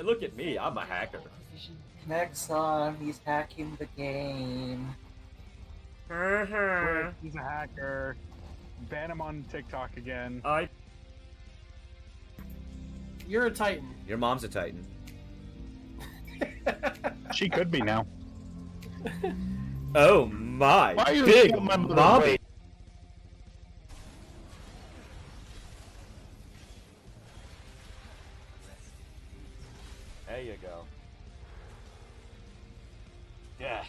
Look at me, I'm a hacker. Nexon, he's hacking the game. Quit. He's a hacker. Ban him on TikTok again. You're a Titan. Your mom's a Titan. She could be now. Oh my, Why are you big still my mother mommy. away? There you go. Yeah.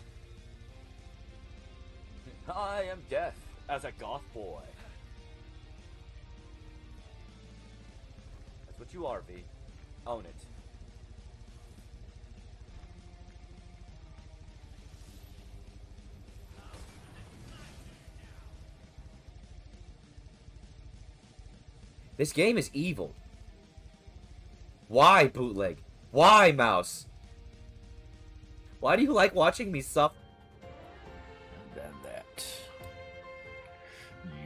I am deaf as a goth boy. That's what you are, V. Own it. This game is evil. Why, Bootleg? Why, Mouse? Why do you like watching me suffer? Than that.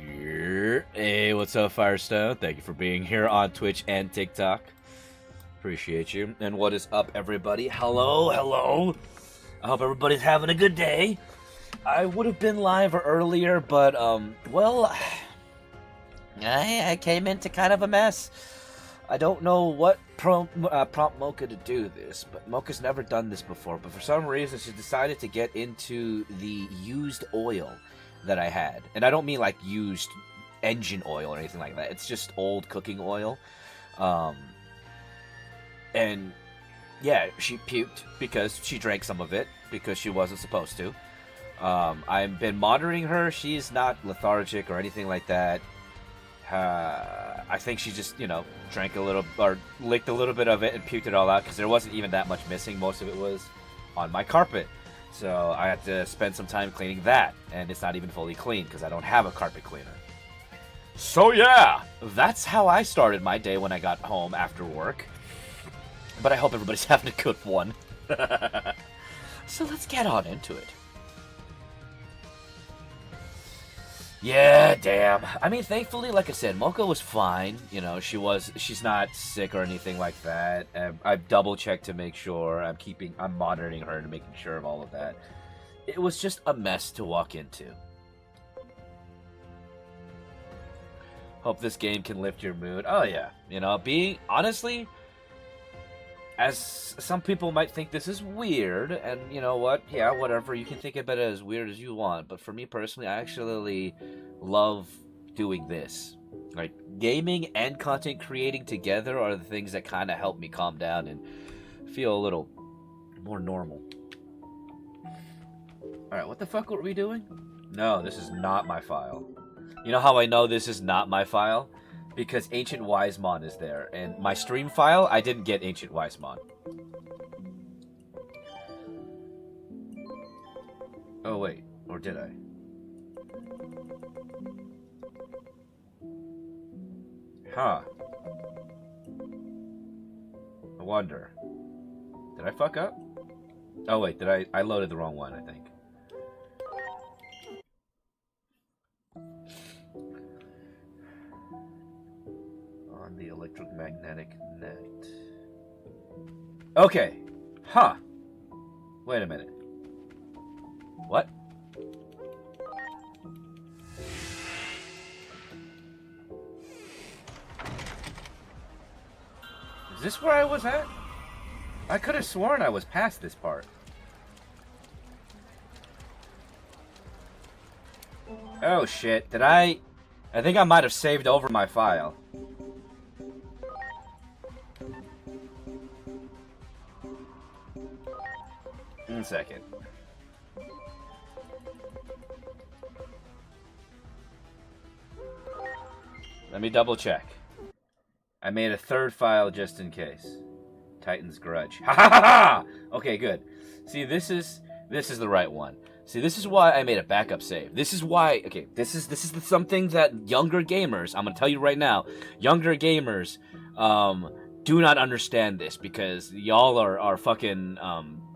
Yeah. Hey, what's up, Firestone? Thank you for being here on Twitch and TikTok. Appreciate you. And what is up, everybody? Hello, hello. I hope everybody's having a good day. I would have been live earlier, but, well, I came into kind of a mess. I don't know what prompt Mocha to do this, but Mocha's never done this before. But for some reason, she decided to get into the used oil that I had. And I don't mean like used engine oil or anything like that. It's just old cooking oil. And yeah, she puked because she drank some of it because she wasn't supposed to. I've been monitoring her. She's not lethargic or anything like that. I think she just, drank a little, or licked a little bit of it and puked it all out because there wasn't even that much missing. Most of it was on my carpet. So I had to spend some time cleaning that, and it's not even fully clean because I don't have a carpet cleaner. So yeah, that's how I started my day when I got home after work. But I hope everybody's having a good one. So let's get on into it. Yeah, damn. I mean, thankfully, like I said, Mocha was fine. She's not sick or anything like that. I've double checked to make sure. I'm monitoring her and making sure of all of that. It was just a mess to walk into. Hope this game can lift your mood. Oh yeah, honestly, as some people might think this is weird, and you know what? Yeah, whatever. You can think about it as weird as you want, but for me personally, I actually love doing this. Like, gaming and content creating together are the things that kind of help me calm down and feel a little more normal. Alright, what the fuck were we doing? No, this is not my file. You know how I know this is not my file? Because Ancient Wisemon is there. And my stream file, I didn't get Ancient Wisemon. Oh, wait. Or did I? Huh. I wonder. Did I fuck up? Oh, wait. I loaded the wrong one, I think. On the electromagnetic net. Okay. Huh. Wait a minute. What? Is this where I was at? I could have sworn I was past this part. Oh shit, did I think I might have saved over my file. One second. Let me double check. I made a third file just in case. Titan's Grudge. Ha ha ha ha! Okay, good. See, this is the right one. See, this is why I made a backup save. This is why, okay, this is something that younger gamers, I'm gonna tell you right now, younger gamers, do not understand this because y'all are fucking,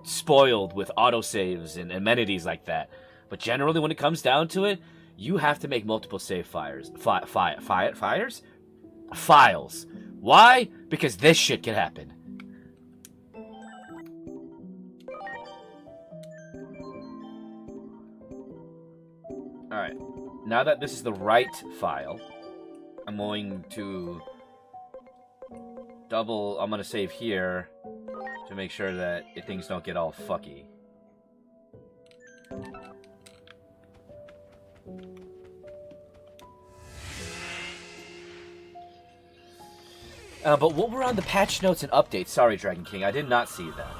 spoiled with autosaves and amenities like that. But generally, when it comes down to it, you have to make multiple save files. Files? Why? Because this shit can happen. now that this is the right file, I'm going to I'm gonna save here to make sure that things don't get all fucky. But what were on the patch notes and updates? Sorry, Dragon King, I did not see that.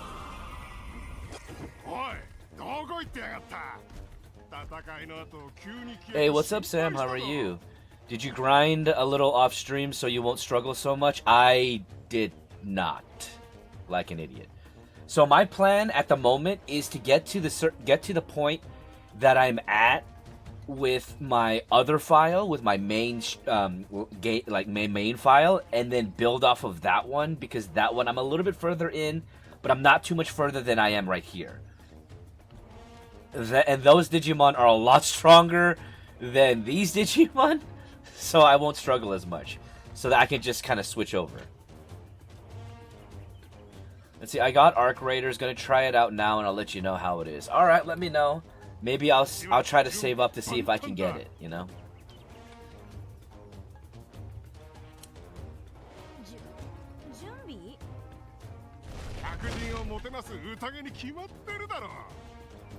Hey, what's up, Sam? How are you? Did you grind a little off stream so you won't struggle so much? I did not, like an idiot. So my plan at the moment is to get to the point that I'm at with my other file, with my main main file, and then build off of that one, because that one I'm a little bit further in, but I'm not too much further than I am right here. And those Digimon are a lot stronger than these Digimon, so I won't struggle as much, so that I can just kind of switch over. Let's see, I got Arc Raiders, gonna try it out now, and I'll let you know how it is. All right, let me know. Maybe I'll try to save up to see if I can get it, you know?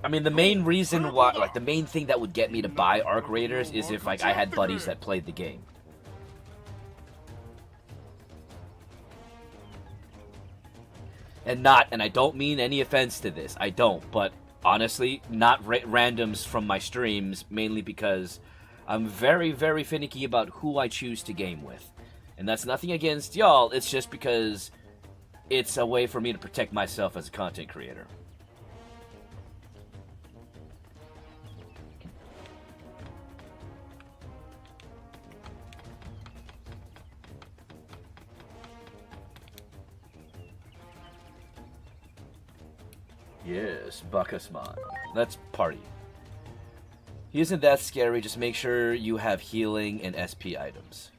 I mean, the main reason why, like, the main thing that would get me to buy Arc Raiders is if, like, I had buddies that played the game. And I don't mean any offense to this, I don't, but honestly, not randoms from my streams, mainly because I'm very, very finicky about who I choose to game with. And that's nothing against y'all, it's just because it's a way for me to protect myself as a content creator. Yes, Bacchusman. Let's party. He isn't that scary, just make sure you have healing and SP items.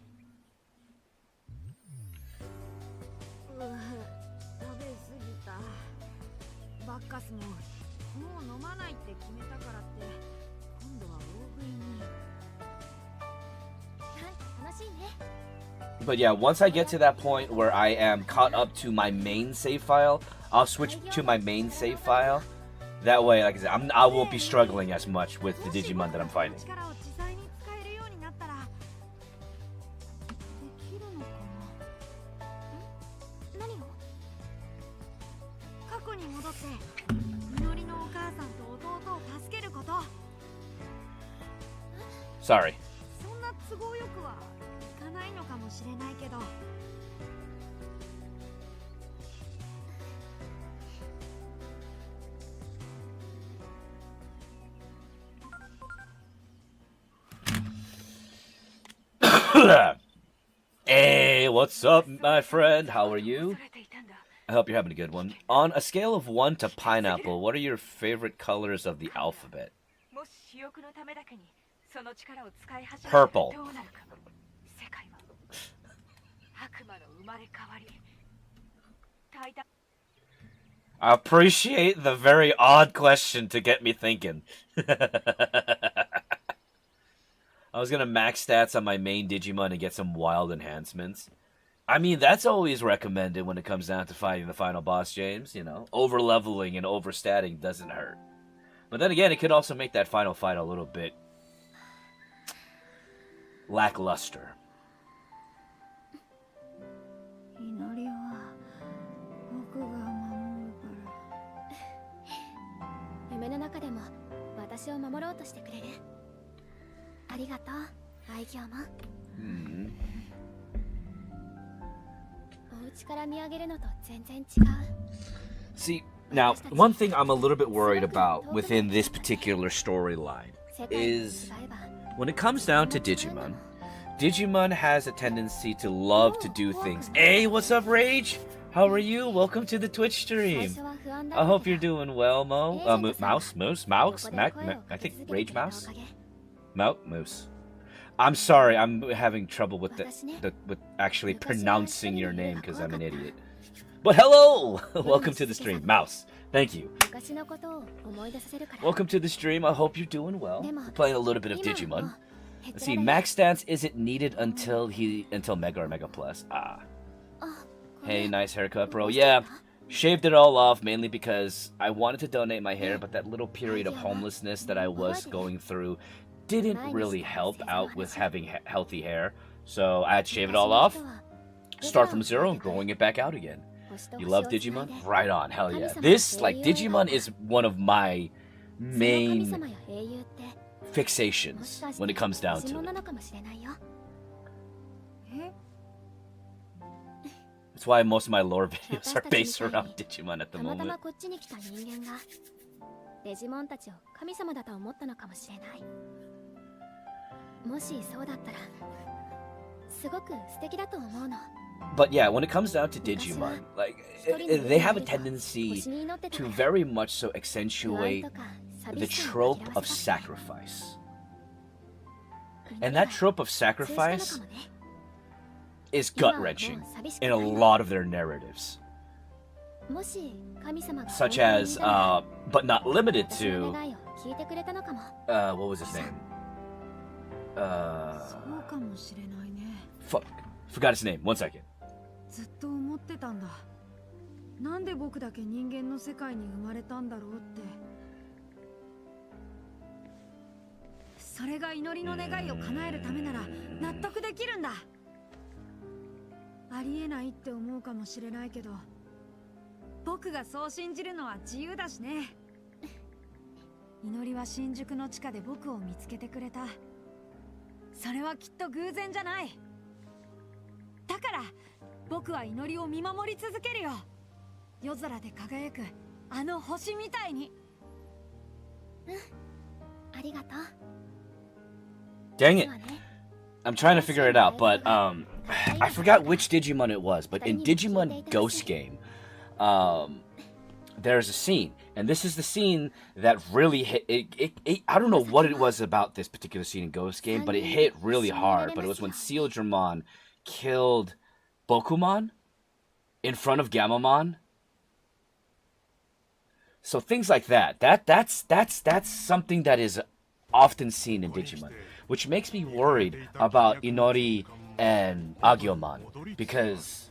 But yeah, once I get to that point where I am caught up to my main save file, I'll switch to my main save file. That way, like I said, I won't be struggling as much with the Digimon that I'm fighting. Sorry. Hey, what's up, my friend? How are you? I hope you're having a good one. On a scale of 1 to pineapple, what are your favorite colors of the alphabet? Purple. I appreciate the very odd question to get me thinking. I was gonna max stats on my main Digimon and get some wild enhancements. I mean, that's always recommended when it comes down to fighting the final boss, James. You know, over-leveling and over-statting doesn't hurt. But then again, it could also make that final fight a little bit lackluster. See, now, one thing I'm a little bit worried about within this particular storyline is when it comes down to Digimon, Digimon has a tendency to love to do things. Hey, what's up, Rage? How are you? Welcome to the Twitch stream. I hope you're doing well, Mo. Mouse? I think Rage Mouse? Moose. I'm sorry, I'm having trouble with with actually pronouncing your name because I'm an idiot. But hello! Welcome to the stream. Mouse. Thank you. Welcome to the stream. I hope you're doing well. We're playing a little bit of Digimon. Let's see, max stance isn't needed until Mega or Mega Plus. Ah. Hey, nice haircut, bro. Yeah, shaved it all off mainly because I wanted to donate my hair, but that little period of homelessness that I was going through didn't really help out with having healthy hair. So I had to shave it all off, start from zero, and growing it back out again. You love Digimon? Right on, hell yeah. This, like, Digimon is one of my main fixations when it comes down to it. That's why most of my lore videos are based around Digimon at the moment. デジモンたちを神様だと思ったのかもしれない。もしそうだったら、すごく素敵だと思うの。 But yeah, when it comes down to Digimon, like they have a tendency to very much so accentuate the trope of sacrifice. And that trope of sacrifice is gut-wrenching in a lot of their narratives. Such as, but not limited to, what was his name? Fuck. Forgot his name. 1 second. ずっと思ってたんだ。なんで僕だけ人間の世界に生まれたんだろうって。それが祈りの願いを叶えるためなら納得できるんだ。ありえないって思うかもしれないけど、僕がそう信じるのは自由だしね。祈りは新宿の地下で僕を見つけてくれた。それはきっと偶然じゃない。だから僕は祈りを見守り続けるよ。夜空で輝くあの星みたいに。ありがとう。 Dang it. I'm trying to figure it out, but I forgot which Digimon it was, but in Digimon Ghost Game, there's a scene, and this is the scene that really hit it. I don't know what it was about this particular scene in Ghost Game, but it hit really hard. But it was when Sealdramon killed Bokumon in front of Gamamon. So things like that. That's something that is often seen in Digimon, which makes me worried about Inori and Agumon, because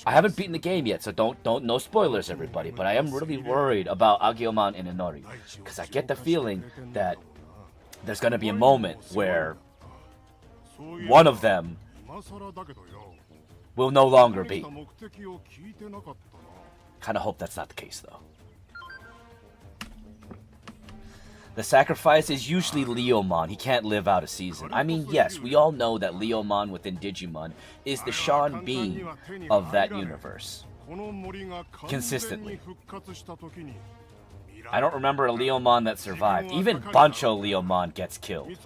I haven't beaten the game yet, so don't no spoilers, everybody. But I am really worried about Agumon and Inori, because I get the feeling that there's gonna be a moment where one of them will no longer be. Kind of hope that's not the case, though. The sacrifice is usually Leomon. He can't live out a season. I mean, yes, we all know that Leomon within Digimon is the Sean Bean of that universe. Consistently. I don't remember a Leomon that survived. Even Bancho Leomon gets killed.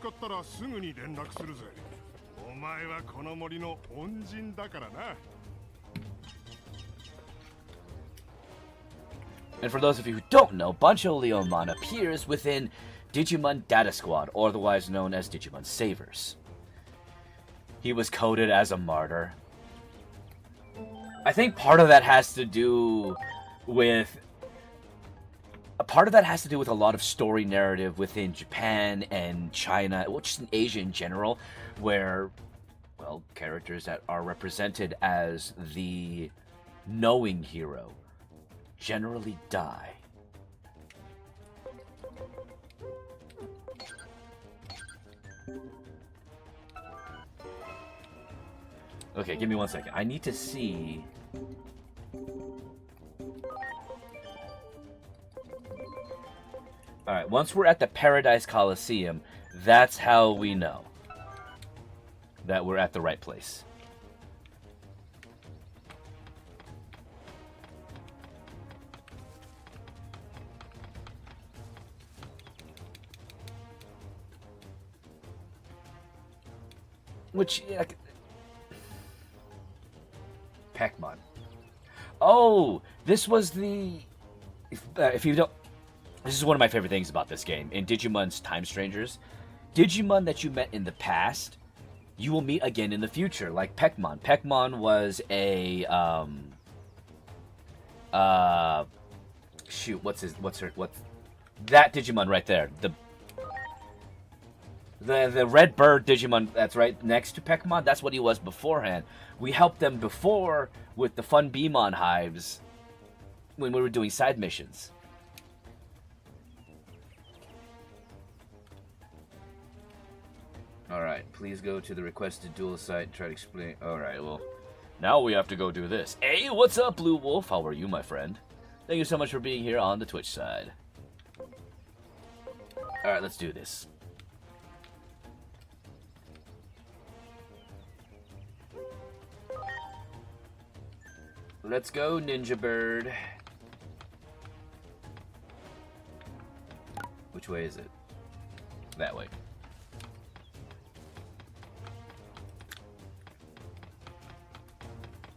And for those of you who don't know, Bancho Leomon appears within Digimon Data Squad, or otherwise known as Digimon Savers. He was coded as a martyr. I think part of that has to do with a lot of story narrative within Japan and China, well, just in Asia in general, where, well, characters that are represented as the knowing hero generally die. Okay, give me 1 second. I need to see. Alright, once we're at the Paradise Coliseum, that's how we know that we're at the right place. Which, yeah, Pac-Man. Oh, this was the... If you don't... This is one of my favorite things about this game. In Digimon's Time Strangers, Digimon that you met in the past, you will meet again in the future, like Pac-Man. Pac-Man was a, shoot, what's that Digimon right there. The red bird Digimon that's right next to Pekmon, that's what he was beforehand. We helped them before with the Fun Beamon hives when we were doing side missions. Alright, please go to the requested duel site and try to explain. Alright, well, now we have to go do this. Hey, what's up, Blue Wolf? How are you, my friend? Thank you so much for being here on the Twitch side. Alright, let's do this. Let's go, Ninja Bird. Which way is it? That way.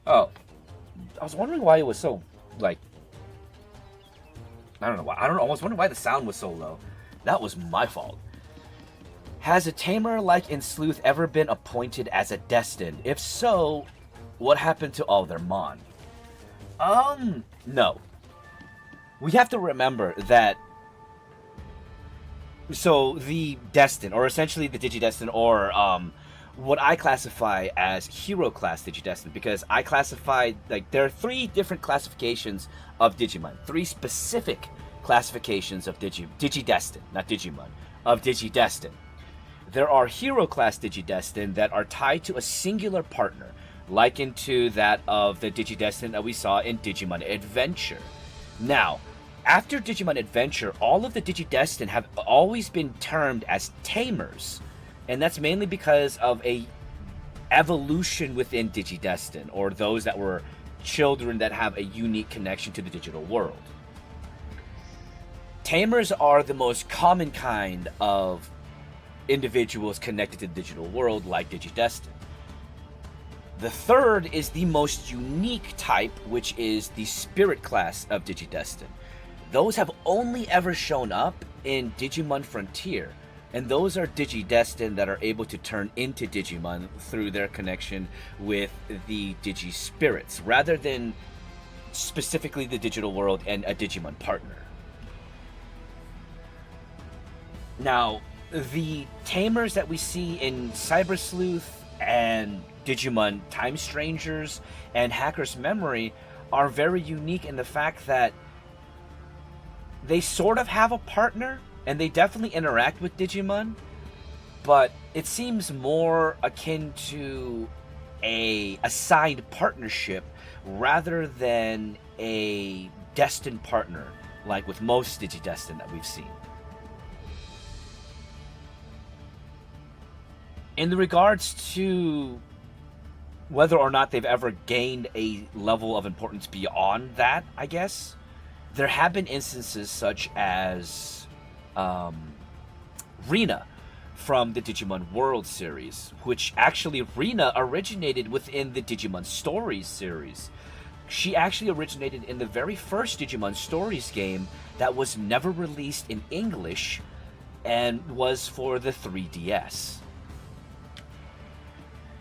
Oh. I was wondering why it was so, like... I don't know why. I was wondering why the sound was so low. That was my fault. Has a tamer like in Sleuth ever been appointed as a destined? If so, what happened to all their mon? No. We have to remember that... So, the Destin, or essentially the Digidestin, or, what I classify as Hero Class Digidestin, because I classify, like, there are 3 different classifications of Digimon. 3 specific classifications of Digidestin, not Digimon, of Digidestin. There are Hero Class Digidestin that are tied to a singular partner, likened to that of the Digidestin that we saw in Digimon Adventure. Now, after Digimon Adventure, all of the Digidestin have always been termed as tamers, and that's mainly because of a evolution within Digidestin, or those that were children that have a unique connection to the digital world. Tamers are the most common kind of individuals connected to the digital world, like Digidestin. The third is the most unique type, which is the Spirit class of Digidestin. Those have only ever shown up in Digimon Frontier, and those are Digidestin that are able to turn into Digimon through their connection with the Digi-Spirits, rather than specifically the digital world and a Digimon partner. Now, the tamers that we see in Cyber Sleuth and Digimon Time Strangers and Hacker's Memory are very unique in the fact that they sort of have a partner, and they definitely interact with Digimon, but it seems more akin to a assigned partnership rather than a destined partner, like with most Digidestin that we've seen. In the regards to whether or not they've ever gained a level of importance beyond that, I guess, there have been instances such as Rina from the Digimon World series, which actually Rina originated within the Digimon Stories series. She actually originated in the very first Digimon Stories game that was never released in English and was for the 3DS.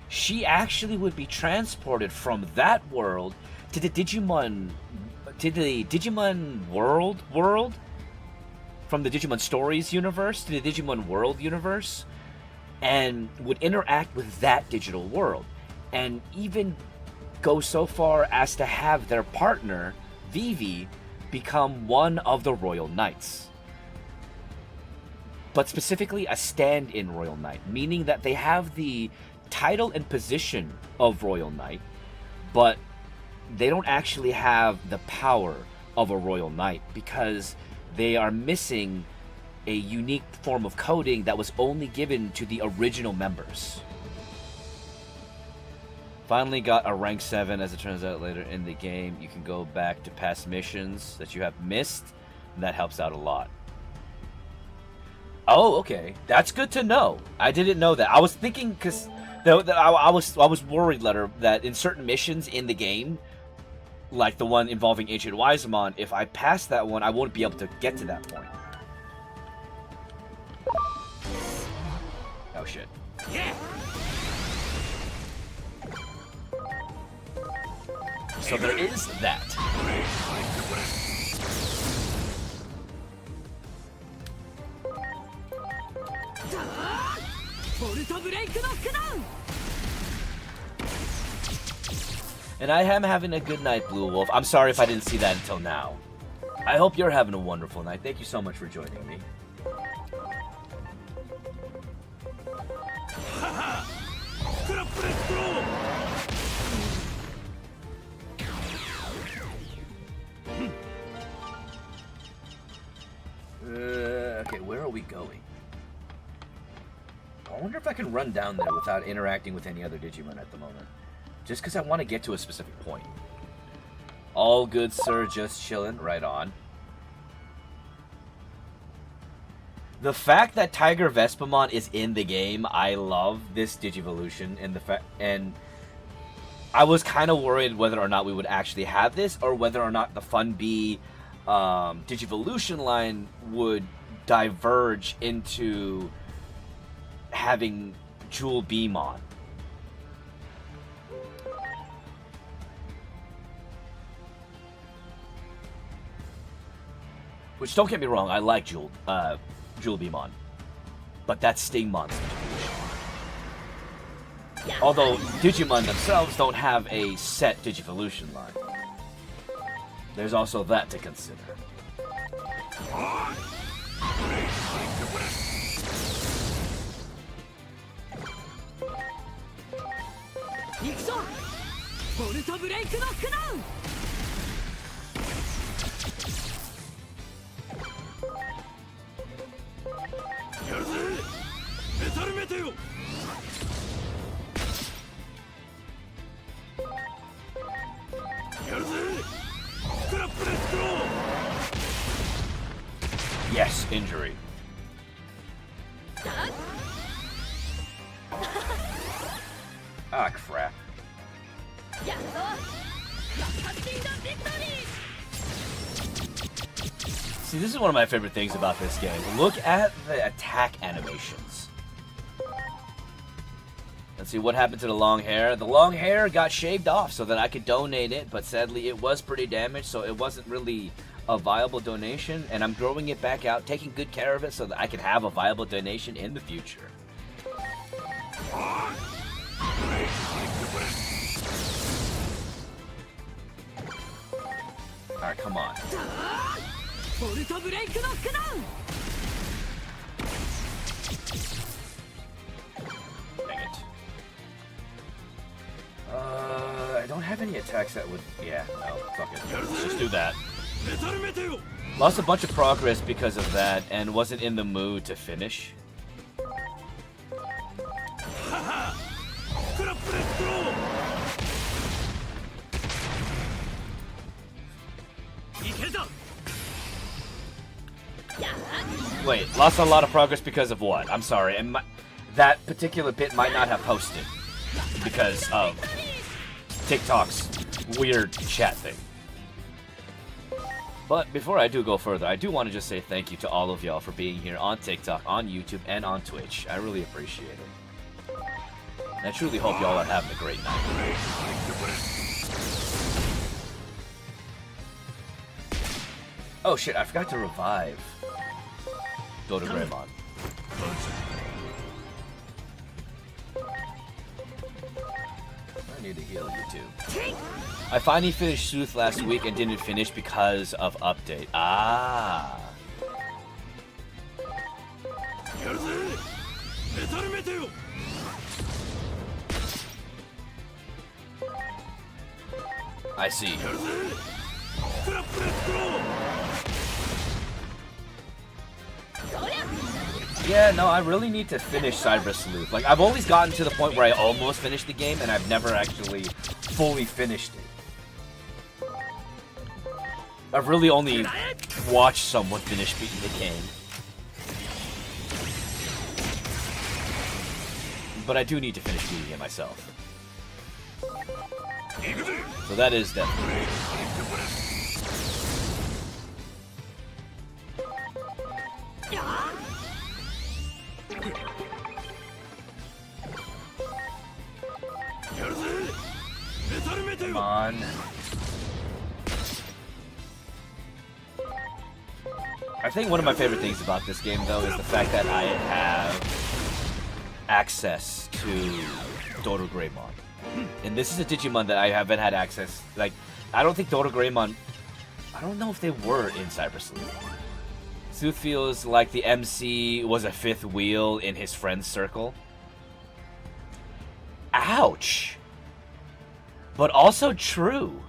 She actually would be transported from that world to the Digimon world, from the Digimon Stories universe to the Digimon World universe, and would interact with that digital world, and even go so far as to have their partner, Vivi, become one of the Royal Knights. But specifically a stand-in Royal Knight, meaning that they have the title and position of Royal Knight, but they don't actually have the power of a Royal Knight because they are missing a unique form of coding that was only given to the original members. Finally got a rank 7, as it turns out later in the game. You can go back to past missions that you have missed, and that helps out a lot. Oh, okay. That's good to know. I didn't know that. I was thinking, because I was worried, Letter, that in certain missions in the game, like the one involving Ancient Wisemon, if I pass that one, I won't be able to get to that point. Oh shit. Yeah. So there is that. And I am having a good night, Blue Wolf. I'm sorry if I didn't see that until now. I hope you're having a wonderful night. Thank you so much for joining me. Okay, where are we going? I wonder if I can run down there without interacting with any other Digimon at the moment. Just because I want to get to a specific point. All good, sir. Just chillin'. Right on. The fact that Tiger Vespamon is in the game, I love this Digivolution, and I was kind of worried whether or not we would actually have this, or whether or not the FunB Digivolution line would diverge into having Jewel Beamon. Which, don't get me wrong, I like Jewel Beamon, but that's Stingmon's Digivolution. Although Digimon themselves don't have a set Digivolution line. There's also that to consider. Yes, injury. Ah, crap. See, this is one of my favorite things about this game. Look at the attack animations. Let's see what happened to the long hair. The long hair got shaved off so that I could donate it, but sadly it was pretty damaged, so it wasn't really a viable donation, and I'm growing it back out, taking good care of it so that I can have a viable donation in the future. Alright, come on. Dang it. I don't have any attacks that would... Yeah, no, fuck it. Let's just do that. Lost a bunch of progress because of that, and wasn't in the mood to finish. Wait, lost a lot of progress because of what? I'm sorry, and that particular bit might not have posted because of TikTok's weird chat thing. But before I do go further, I do want to just say thank you to all of y'all for being here on TikTok, on YouTube, and on Twitch. I really appreciate it. And I truly hope y'all are having a great night. Oh shit, I forgot to revive Dodoraemon. I need to heal you too. I finally finished Sleuth last week and didn't finish because of update. Ah. I see. Yeah, no, I really need to finish Cyber Sleuth. Like, I've always gotten to the point where I almost finished the game, and I've never actually fully finished it. I've really only watched someone finish beating the game. But I do need to finish beating it myself. So that is definitely... Come on. I think one of my favorite things about this game, though, is the fact that I have access to Dodoraemon. And this is a Digimon that I haven't had access. Like, I don't think Dodoraemon... I don't know if they were in Cyber Sleuth. Sleuth feels like the MC was a fifth wheel in his friend's circle. Ouch! But also true.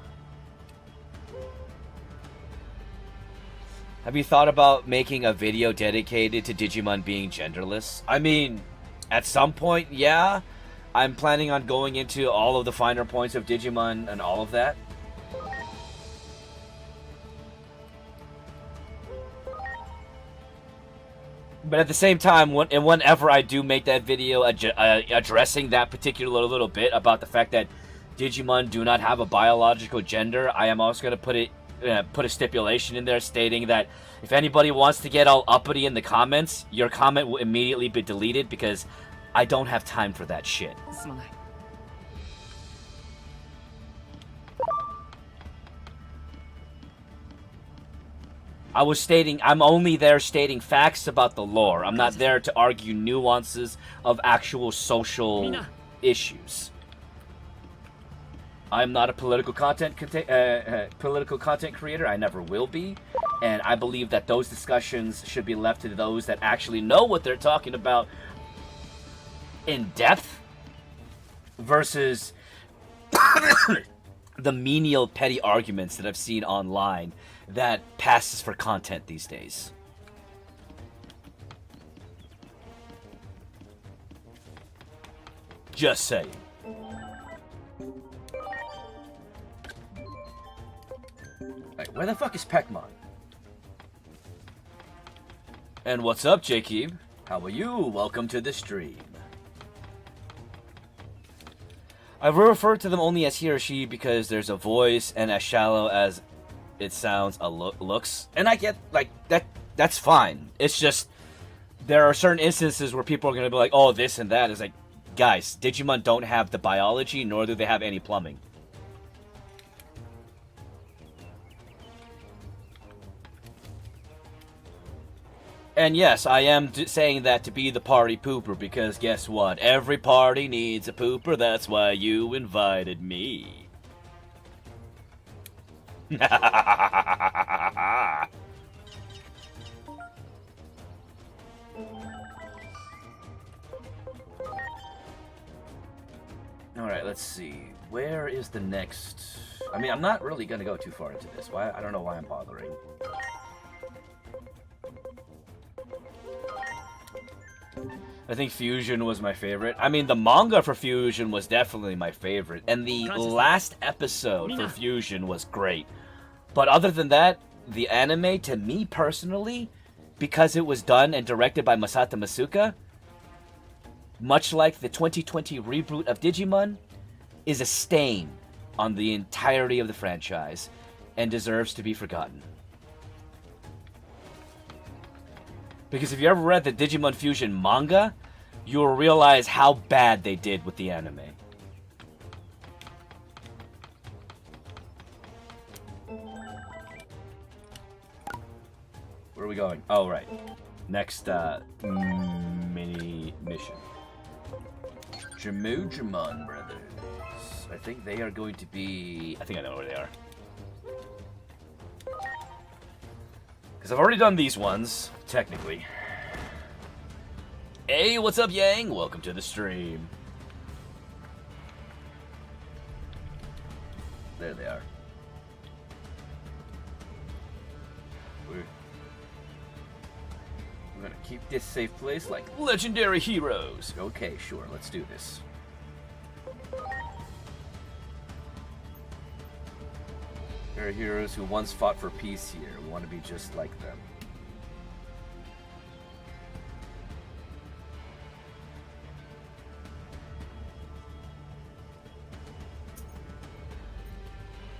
Have you thought about making a video dedicated to Digimon being genderless? I mean, at some point, yeah. I'm planning on going into all of the finer points of Digimon and all of that. But at the same time, whenever I do make that video addressing that particular little bit about the fact that Digimon do not have a biological gender, I am also going to put a stipulation in there stating that if anybody wants to get all uppity in the comments, your comment will immediately be deleted because I don't have time for that shit. I'm only there stating facts about the lore. I'm not there to argue nuances of actual social issues. I'm not a political content creator. I never will be. And I believe that those discussions should be left to those that actually know what they're talking about in depth versus the menial petty arguments that I've seen online that passes for content these days. Just saying. Right, where the fuck is Pekmon? And what's up, Jacob? How are you? Welcome to the stream. I refer to them only as he or she because there's a voice and as shallow as it sounds looks. And I get, like, that's fine. It's just, there are certain instances where people are going to be like, oh, this and that. It's like, guys, Digimon don't have the biology, nor do they have any plumbing. And yes, I am saying that to be the party pooper, because guess what? Every party needs a pooper, that's why you invited me. Alright, let's see. Where is the next... I mean, I'm not really going to go too far into this. Why? I don't know why I'm bothering. I think Fusion was my favorite. I mean, the manga for Fusion was definitely my favorite. And the last episode for Fusion was great. But other than that, the anime, to me personally, because it was done and directed by Masato Masuka, much like the 2020 reboot of Digimon, is a stain on the entirety of the franchise and deserves to be forgotten. Because if you ever read the Digimon Fusion manga, you will realize how bad they did with the anime. Where are we going? Oh, right. Next, mini mission. Jamujimon Brothers. I think they are going to be... I think I know where they are. Because I've already done these ones, technically. Hey, what's up, Yang? Welcome to the stream. There they are. We're gonna keep this safe place like legendary heroes. Okay, sure, let's do this. There are heroes who once fought for peace here. We want to be just like them.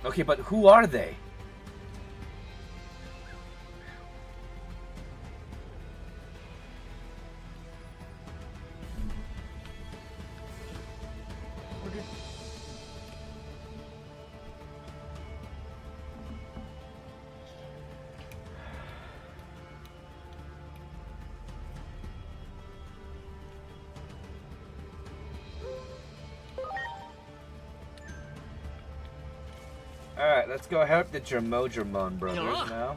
Okay, but who are they? Alright, let's go help the Jermon brothers now.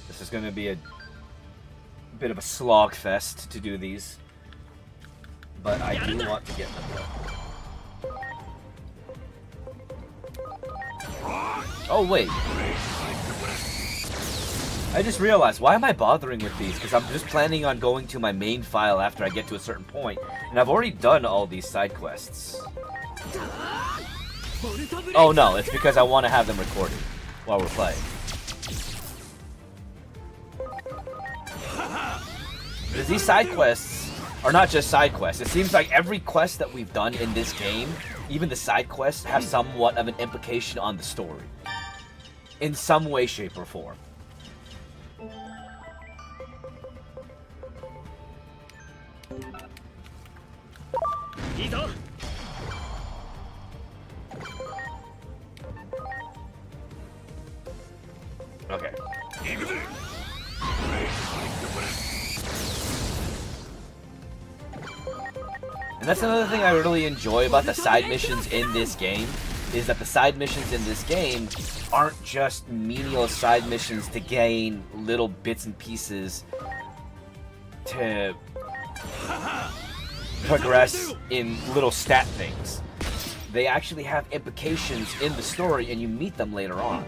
This is gonna be a bit of a slog fest to do these. But I do want to get them done. Oh wait. I just realized, why am I bothering with these? Because I'm just planning on going to my main file after I get to a certain point. And I've already done all these side quests. Oh no, it's because I want to have them recorded while we're playing. Because these side quests are not just side quests. It seems like every quest that we've done in this game, even the side quests, have somewhat of an implication on the story. In some way, shape, or form. Okay. And that's another thing I really enjoy about the side missions in this game, is that the side missions in this game aren't just menial side missions to gain little bits and pieces to progress in little stat things. They actually have implications in the story and you meet them later on.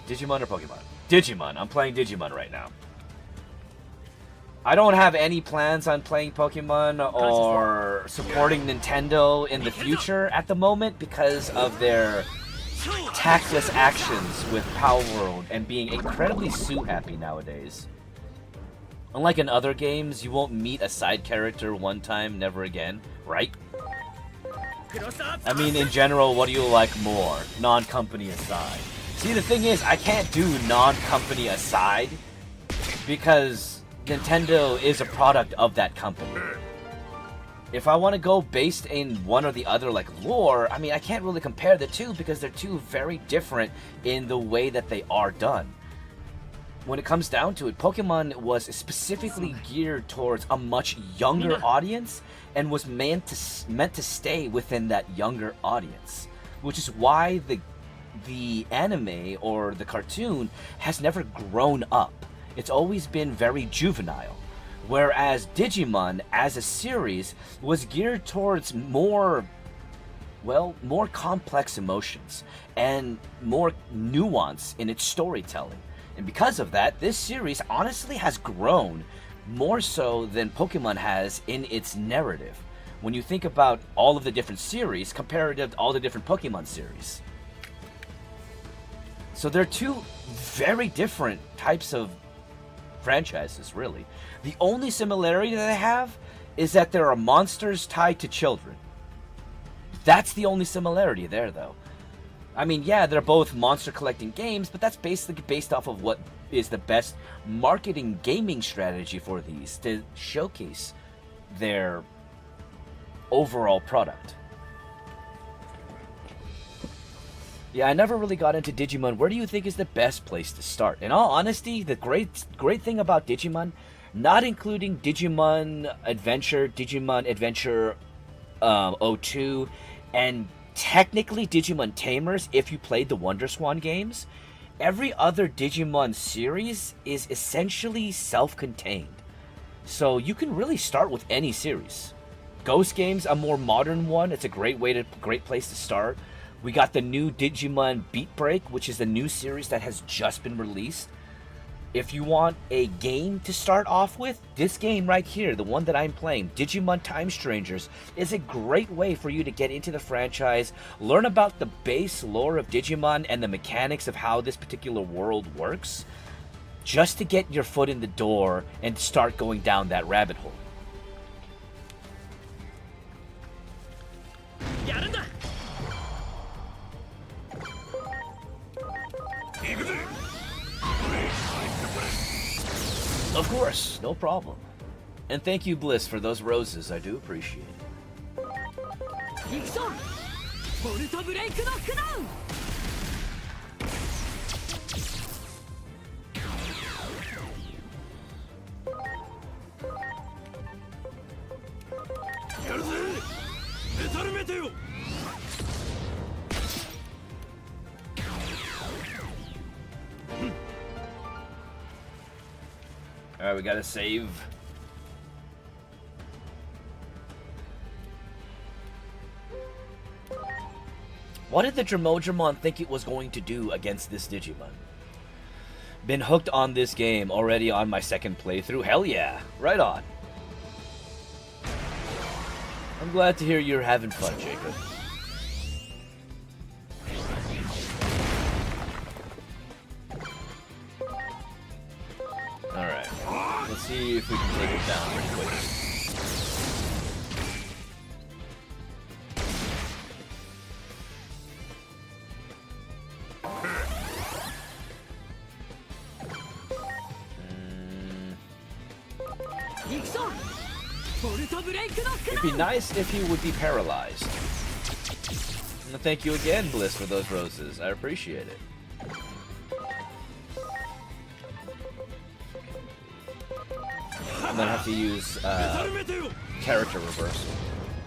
Digimon or Pokemon? Digimon. I'm playing Digimon right now. I don't have any plans on playing Pokemon or supporting Nintendo in the future at the moment because of their tactless actions with Power World and being incredibly suit-happy nowadays. Unlike in other games, you won't meet a side character one time, never again, right? I mean, in general, what do you like more? Non-company aside. See, the thing is, I can't do non-company aside because Nintendo is a product of that company. If I want to go based in one or the other, like lore, I mean, I can't really compare the two because they're two very different in the way that they are done. When it comes down to it, Pokemon was specifically geared towards a much younger audience and was meant to stay within that younger audience, which is why the anime or the cartoon has never grown up. It's always been very juvenile. Whereas Digimon as a series was geared towards more complex emotions and more nuance in its storytelling. And because of that, this series honestly has grown more so than Pokemon has in its narrative. When you think about all of the different series comparative to all the different Pokemon series. So they're two very different types of franchises, really. The only similarity that they have is that there are monsters tied to children. That's the only similarity there, though. I mean, yeah, they're both monster collecting games, but that's basically based off of what is the best marketing gaming strategy for these to showcase their overall product. Yeah, I never really got into Digimon. Where do you think is the best place to start? In all honesty, the great thing about Digimon, not including Digimon Adventure, Digimon Adventure 02, and technically Digimon Tamers, if you played the WonderSwan games, every other Digimon series is essentially self-contained. So you can really start with any series. Ghost Game's a more modern one. It's a great place to start. We got the new Digimon Beat Break, which is the new series that has just been released. If you want a game to start off with, this game right here, the one that I'm playing, Digimon Time Strangers, is a great way for you to get into the franchise, learn about the base lore of Digimon and the mechanics of how this particular world works, just to get your foot in the door and start going down that rabbit hole. Of course, no problem. And thank you, Bliss, for those roses. I do appreciate it. Alright, we gotta save. What did the Dromodramon think it was going to do against this Digimon? Been hooked on this game already on my second playthrough? Hell yeah. Right on. I'm glad to hear you're having fun, Jacob. Alright. Let's see if we can take it down pretty quickly. It'd be nice if he would be paralyzed. And thank you again, Bliss, for those roses. I appreciate it. I'm gonna have to use character reversal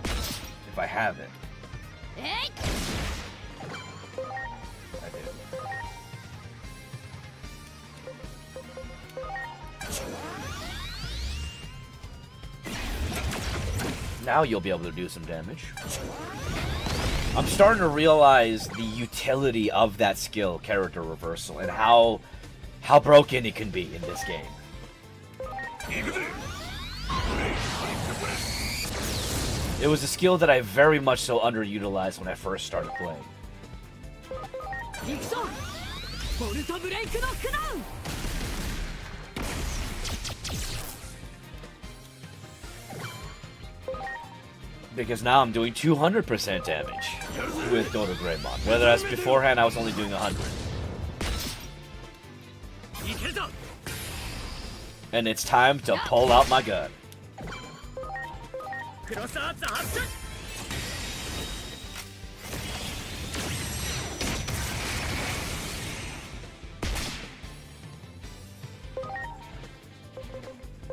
if I have it. I do. Now you'll be able to do some damage. I'm starting to realize the utility of that skill, character reversal, and how broken it can be in this game. It was a skill that I very much so underutilized when I first started playing. Because now I'm doing 200% damage with Dodo Greymon. Whereas beforehand I was only doing 100. And it's time to pull out my gun.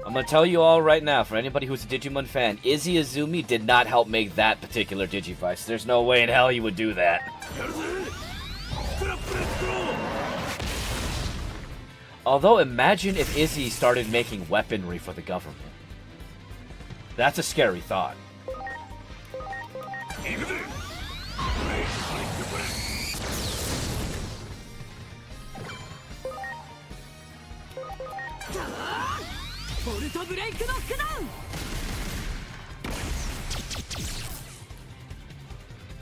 I'm gonna tell you all right now, for anybody who's a Digimon fan, Izzy Azumi did not help make that particular Digivice. There's no way in hell he would do that. Although, imagine if Izzy started making weaponry for the government. That's a scary thought.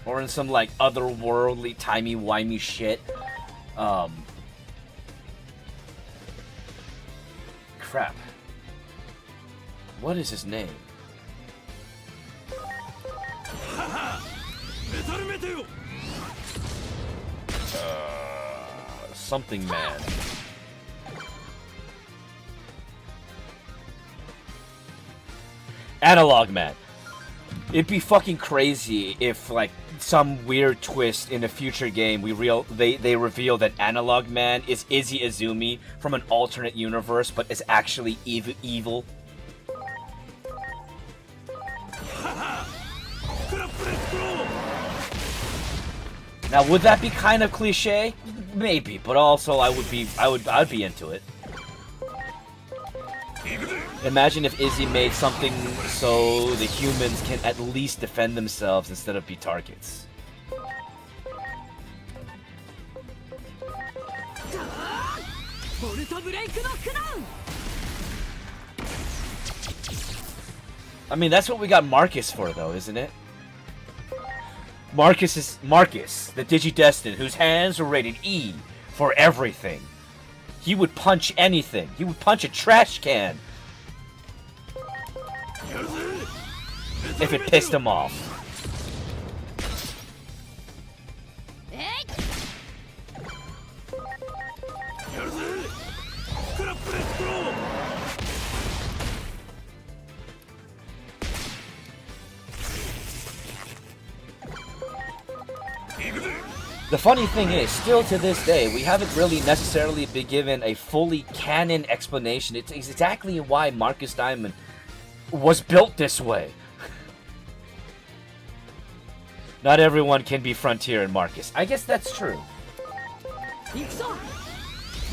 Or in some, like, otherworldly, timey-wimey shit. Crap. What is his name? Something man. Analog Man. It'd be fucking crazy if, like, some weird twist in a future game they reveal that Analog Man is Izzy Azumi from an alternate universe, but is actually evil. Now, would that be kind of cliche? Maybe, but also I'd be into it. Imagine if Izzy made something so the humans can at least defend themselves instead of be targets. I mean, that's what we got Marcus for, though, isn't it? Marcus, the Digidestined, whose hands are rated E for everything. He would punch anything. He would punch a trash can if it pissed him off. The funny thing is, still to this day, we haven't really necessarily been given a fully canon explanation. It's exactly why Marcus Diamond was built this way. Not everyone can be Frontier and Marcus. I guess that's true.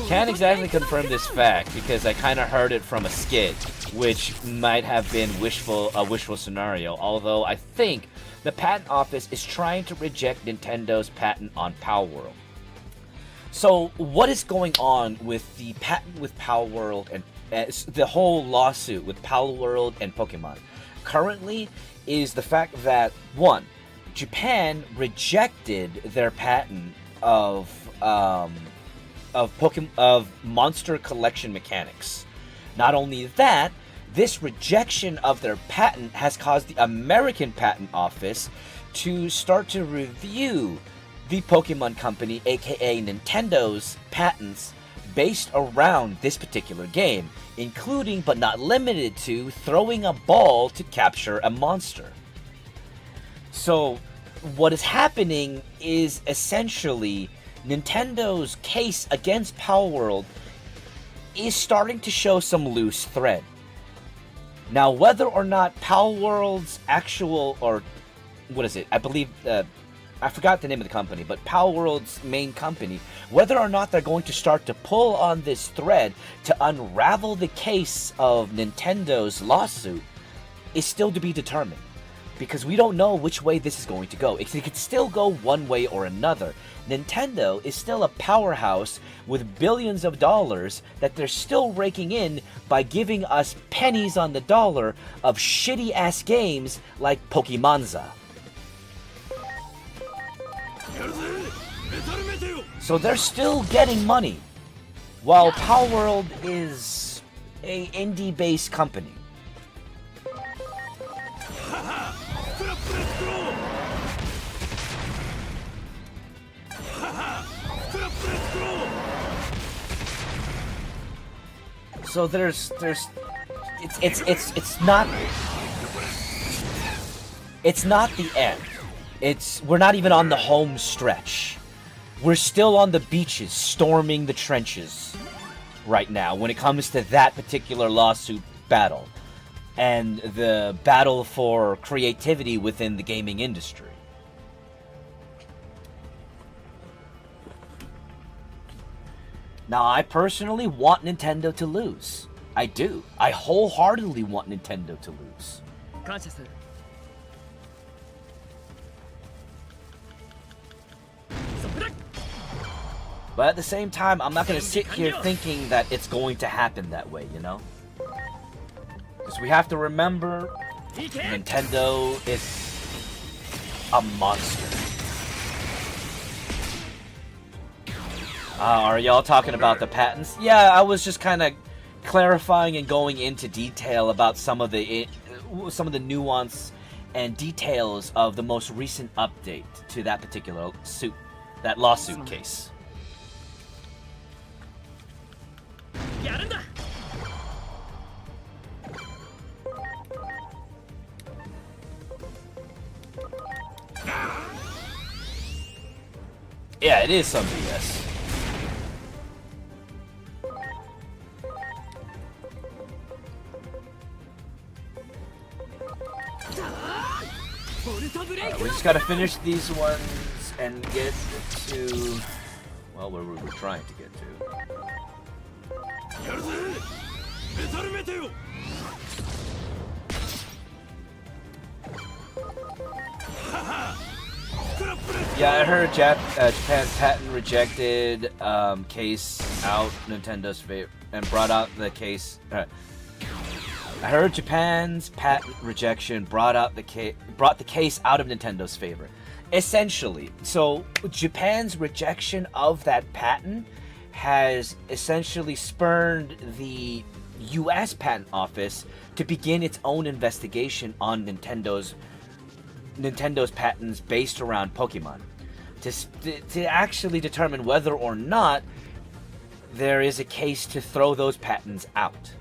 Can't exactly confirm this fact because I kind of heard it from a skit, which might have been a wishful scenario. Although I think the patent office is trying to reject Nintendo's patent on Palworld. So what is going on with the patent with Palworld and the whole lawsuit with Palworld and Pokemon? Currently, is the fact that one, Japan rejected their patent of monster collection mechanics. Not only that, this rejection of their patent has caused the American Patent Office to start to review the Pokemon Company, aka Nintendo's, patents based around this particular game, including but not limited to throwing a ball to capture a monster. So, what is happening is essentially Nintendo's case against Palworld is starting to show some loose thread. Now, whether or not Palworld's actual, or what is it? I believe, I forgot the name of the company, but Palworld's main company, whether or not they're going to start to pull on this thread to unravel the case of Nintendo's lawsuit is still to be determined. Because we don't know which way this is going to go. It could still go one way or another. Nintendo is still a powerhouse with billions of dollars that they're still raking in by giving us pennies on the dollar of shitty-ass games like Pokemonza. So they're still getting money, while Palworld is a indie-based company. So it's not the end. We're not even on the home stretch. We're still on the beaches, storming the trenches right now when it comes to that particular lawsuit battle and the battle for creativity within the gaming industry. Now, I personally want Nintendo to lose. I do. I wholeheartedly want Nintendo to lose. But at the same time, I'm not going to sit here thinking that it's going to happen that way, you know? Because we have to remember, Nintendo is a monster. Are y'all talking about the patents? Yeah, I was just kind of clarifying and going into detail about some of the nuance and details of the most recent update to that particular lawsuit case. Yeah, it is some BS. We just gotta finish these ones and get to, well, where we were trying to get to. Yeah, I heard Japan's patent rejected case out Nintendo's favor and brought out the case. I heard Japan's patent rejection brought the case out of Nintendo's favor. Essentially, so Japan's rejection of that patent has essentially spurred the U.S. Patent Office to begin its own investigation on Nintendo's patents based around Pokemon, to actually determine whether or not there is a case to throw those patents out.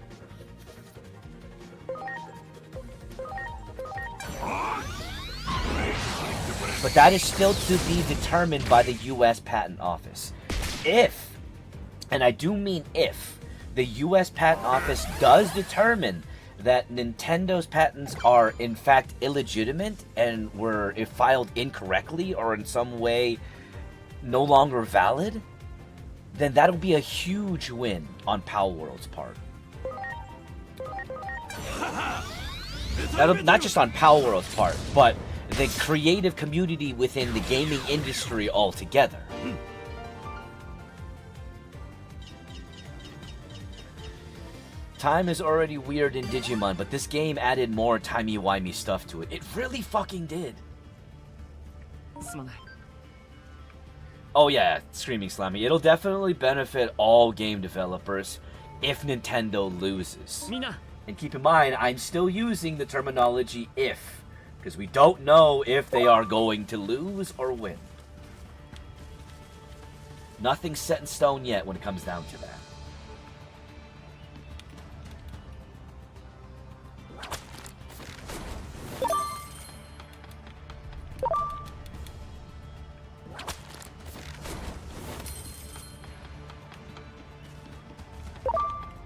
But that is still to be determined by the U.S. Patent Office. If, and I do mean if, the U.S. Patent Office does determine that Nintendo's patents are in fact illegitimate and were filed incorrectly or in some way no longer valid, then that'll be a huge win on Palworld's part. That'll, not just on Palworld's part, but the creative community within the gaming industry altogether. Time is already weird in Digimon, but this game added more timey-wimey stuff to it. It really fucking did. Oh yeah, Screaming Slammy. It'll definitely benefit all game developers if Nintendo loses. And keep in mind, I'm still using the terminology if, because we don't know if they are going to lose or win. Nothing's set in stone yet when it comes down to that.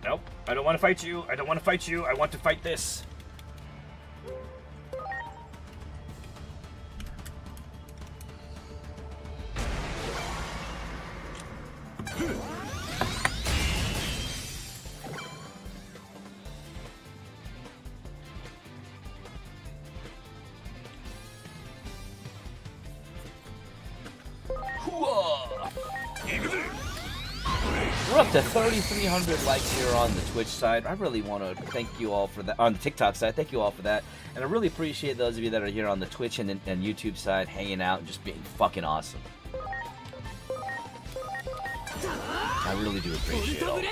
Nope, I don't want to fight you. I don't want to fight you. I want to fight this. We're up to 3,300 likes here on the Twitch side. I really want to thank you all for that. On the TikTok side, thank you all for that. And I really appreciate those of you that are here on the Twitch and YouTube side, hanging out and just being fucking awesome. I really do appreciate it all.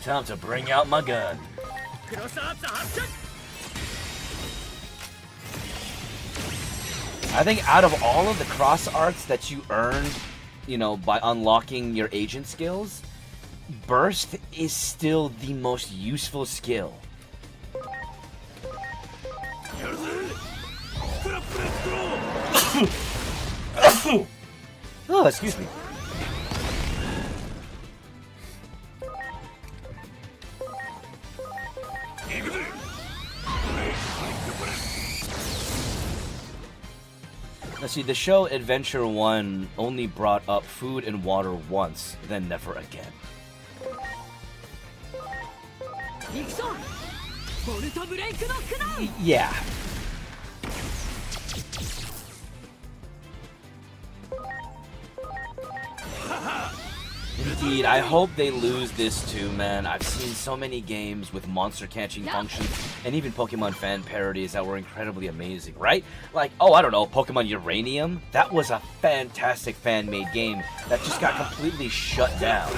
Time to bring out my gun. I think out of all of the cross arts that you earned, you know, by unlocking your agent skills, Burst is still the most useful skill. Oh, excuse me. Now see, the show Adventure 1 only brought up food and water once, then never again. Yeah. Indeed, I hope they lose this too, man. I've seen so many games with monster catching functions and even Pokemon fan parodies that were incredibly amazing, right? Like, oh, I don't know, Pokemon Uranium? That was a fantastic fan-made game that just got completely shut down.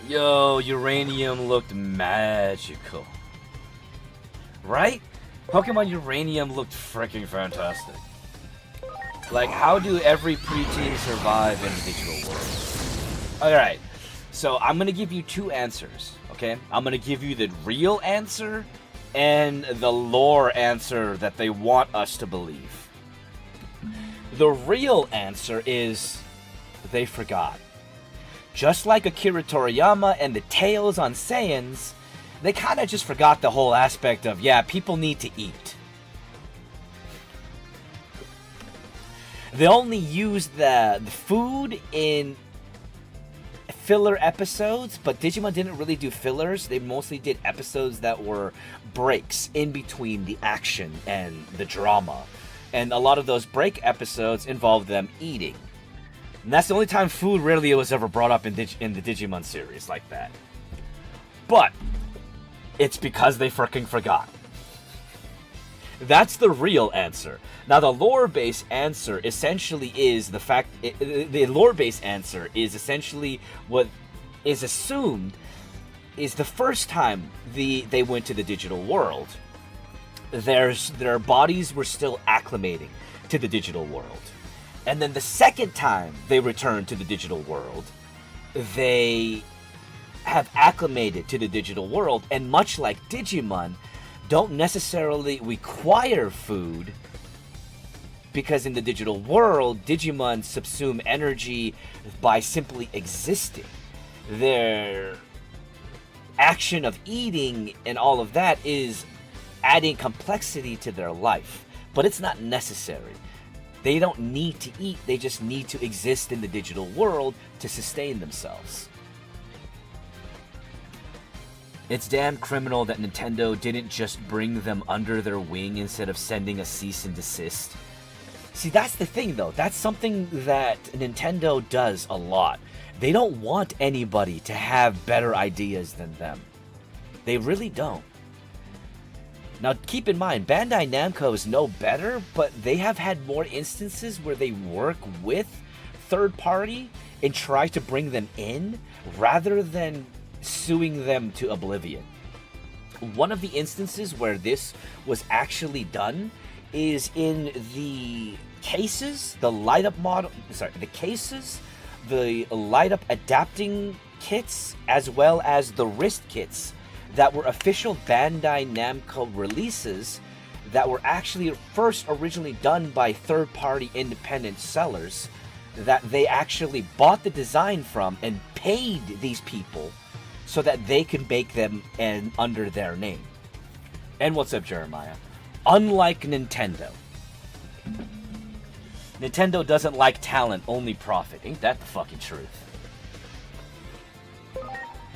Yo, Uranium looked magical. Right? Pokemon Uranium looked freaking fantastic. Like, how do every preteen survive in the digital world? Alright, so I'm gonna give you two answers, okay? I'm gonna give you the real answer and the lore answer that they want us to believe. The real answer is they forgot. Just like Akira Toriyama and the Tales on Saiyans, they kind of just forgot the whole aspect of, yeah, people need to eat. They only used the food in filler episodes, but Digimon didn't really do fillers. They mostly did episodes that were breaks in between the action and the drama. And a lot of those break episodes involved them eating. And that's the only time food really was ever brought up in the Digimon series like that. But it's because they freaking forgot. That's the real answer. Now the lore-based answer essentially is the fact... The lore-based answer is essentially what is assumed is the first time they went to the digital world. their bodies were still acclimating to the digital world. And then the second time they return to the digital world, they have acclimated to the digital world, and much like Digimon, don't necessarily require food, because in the digital world, Digimon subsume energy by simply existing. Their action of eating and all of that is adding complexity to their life, but it's not necessary. They don't need to eat, they just need to exist in the digital world to sustain themselves. It's damn criminal that Nintendo didn't just bring them under their wing instead of sending a cease and desist. See, that's the thing though, that's something that Nintendo does a lot. They don't want anybody to have better ideas than them. They really don't. Now, keep in mind, Bandai Namco is no better, but they have had more instances where they work with third party and try to bring them in rather than suing them to oblivion. One of the instances where this was actually done is in the cases, the light up adapting kits, as well as the wrist kits that were official Bandai Namco releases that were actually first originally done by third-party independent sellers that they actually bought the design from and paid these people so that they could make them under their name. And what's up, Jeremiah? Unlike Nintendo. Nintendo doesn't like talent, only profit. Ain't that the fucking truth?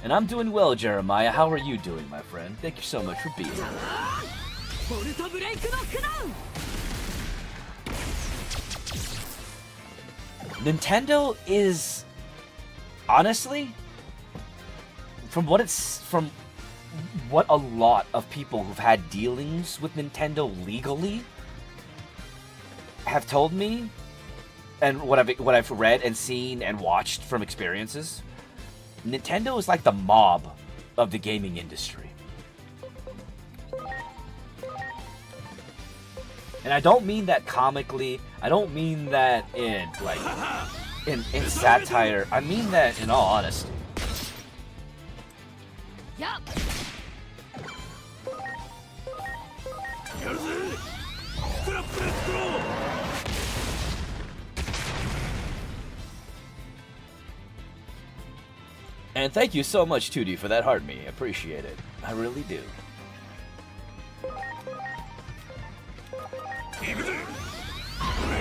And I'm doing well, Jeremiah. How are you doing, my friend? Thank you so much for being here. Nintendo is, honestly, from what a lot of people who've had dealings with Nintendo legally have told me, and what I've read and seen and watched from experiences, Nintendo is like the mob of the gaming industry. And I don't mean that comically, I don't mean that in satire, I mean that in all honesty. And thank you so much, 2D, for that heart me. I appreciate it. I really do.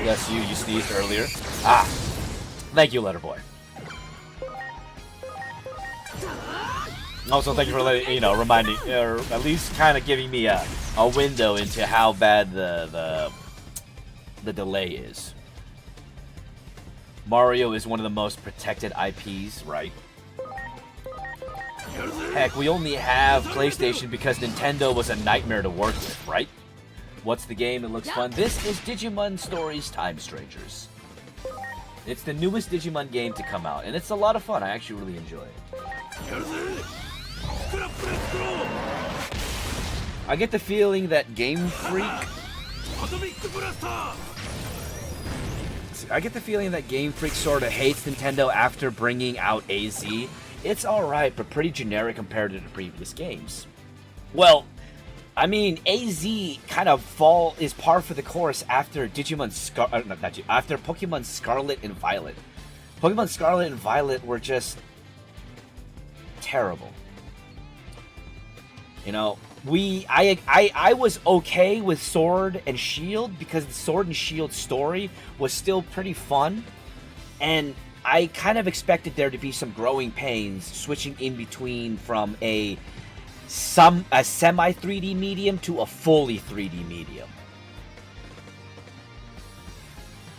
Yes, you sneezed earlier. Ah! Thank you, Letterboy. Also, thank you for letting, reminding, or at least kind of giving me a window into how bad the delay is. Mario is one of the most protected IPs, right? Heck, we only have PlayStation because Nintendo was a nightmare to work with, right? What's the game? It looks fun. This is Digimon Stories Time Strangers. It's the newest Digimon game to come out, and it's a lot of fun. I actually really enjoy it. I get the feeling that Game Freak... I get the feeling that Game Freak sort of hates Nintendo after bringing out AZ. It's alright, but pretty generic compared to the previous games. Well, I mean, AZ kind of is par for the course after after Pokemon Scarlet and Violet. Pokemon Scarlet and Violet were just terrible. I was okay with Sword and Shield because the Sword and Shield story was still pretty fun, and I kind of expected there to be some growing pains switching in between from a semi 3D medium to a fully 3D medium.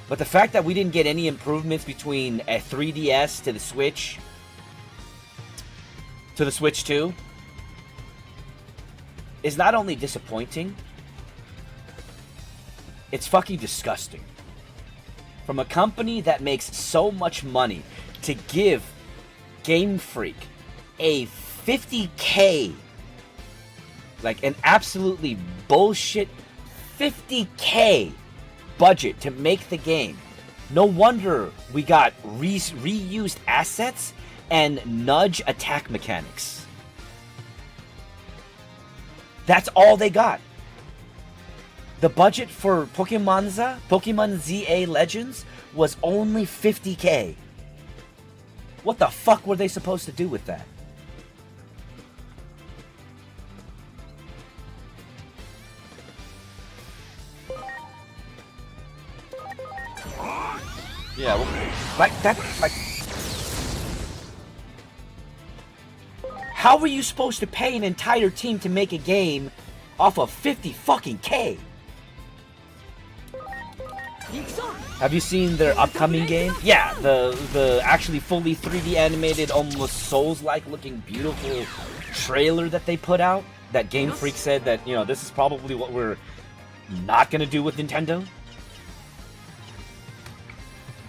But the fact that we didn't get any improvements between a 3DS to the Switch 2 is not only disappointing, it's fucking disgusting. From a company that makes so much money to give Game Freak a $50,000 Like an absolutely bullshit 50K budget to make the game. No wonder we got reused assets and nudge attack mechanics. That's all they got. The budget for Pokemon ZA Legends was only 50K. What the fuck were they supposed to do with that? Yeah, well, like that, like... How were you supposed to pay an entire team to make a game off of 50 fucking K? Have you seen their upcoming game? Yeah, the actually fully 3D animated, almost Souls-like looking beautiful trailer that they put out. That Game Freak said that, you know, this is probably what we're not gonna do with Nintendo.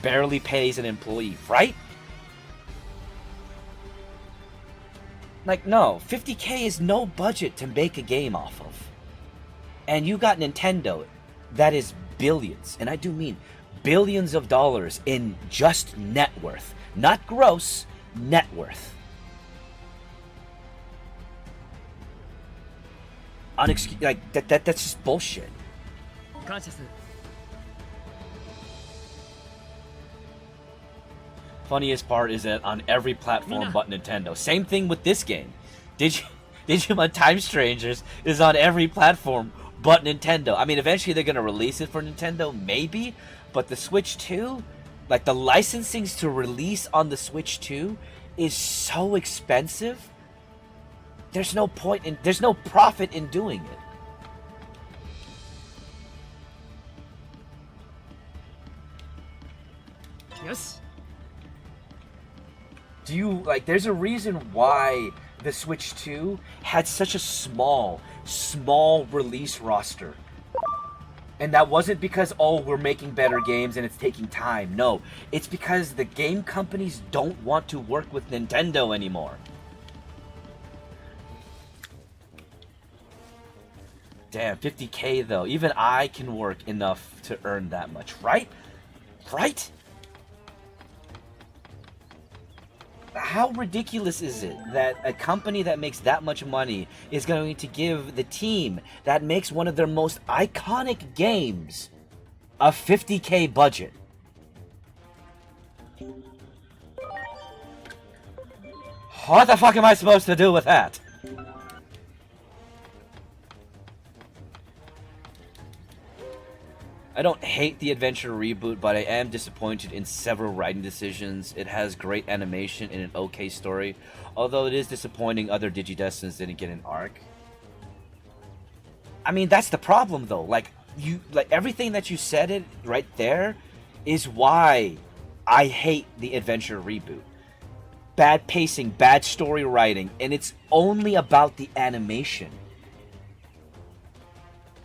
Barely pays an employee, right? Like, no, 50K is no budget to make a game off of. And you got Nintendo, that is billions, and I do mean billions of dollars in just net worth. Not gross, net worth. Like, that's just bullshit. Funniest part is that on every platform but Nintendo. Same thing with this game. Digimon Time Strangers is on every platform but Nintendo. I mean, eventually they're gonna release it for Nintendo, maybe, but the Switch 2, like the licensings to release on the Switch 2 is so expensive. There's no profit in doing it. Yes. Do you, like, there's a reason why the Switch 2 had such a small release roster. And that wasn't because, oh, we're making better games and it's taking time. No, it's because the game companies don't want to work with Nintendo anymore. Damn, 50K though. Even I can work enough to earn that much, right? Right? How ridiculous is it that a company that makes that much money is going to give the team that makes one of their most iconic games a 50K budget? What the fuck am I supposed to do with that? I don't hate the Adventure reboot, but I am disappointed in several writing decisions. It has great animation and an okay story, although it is disappointing other Digidestins didn't get an arc. I mean, that's the problem though. Like everything that you said it right there is why I hate the Adventure reboot. Bad pacing, bad story writing, and it's only about the animation.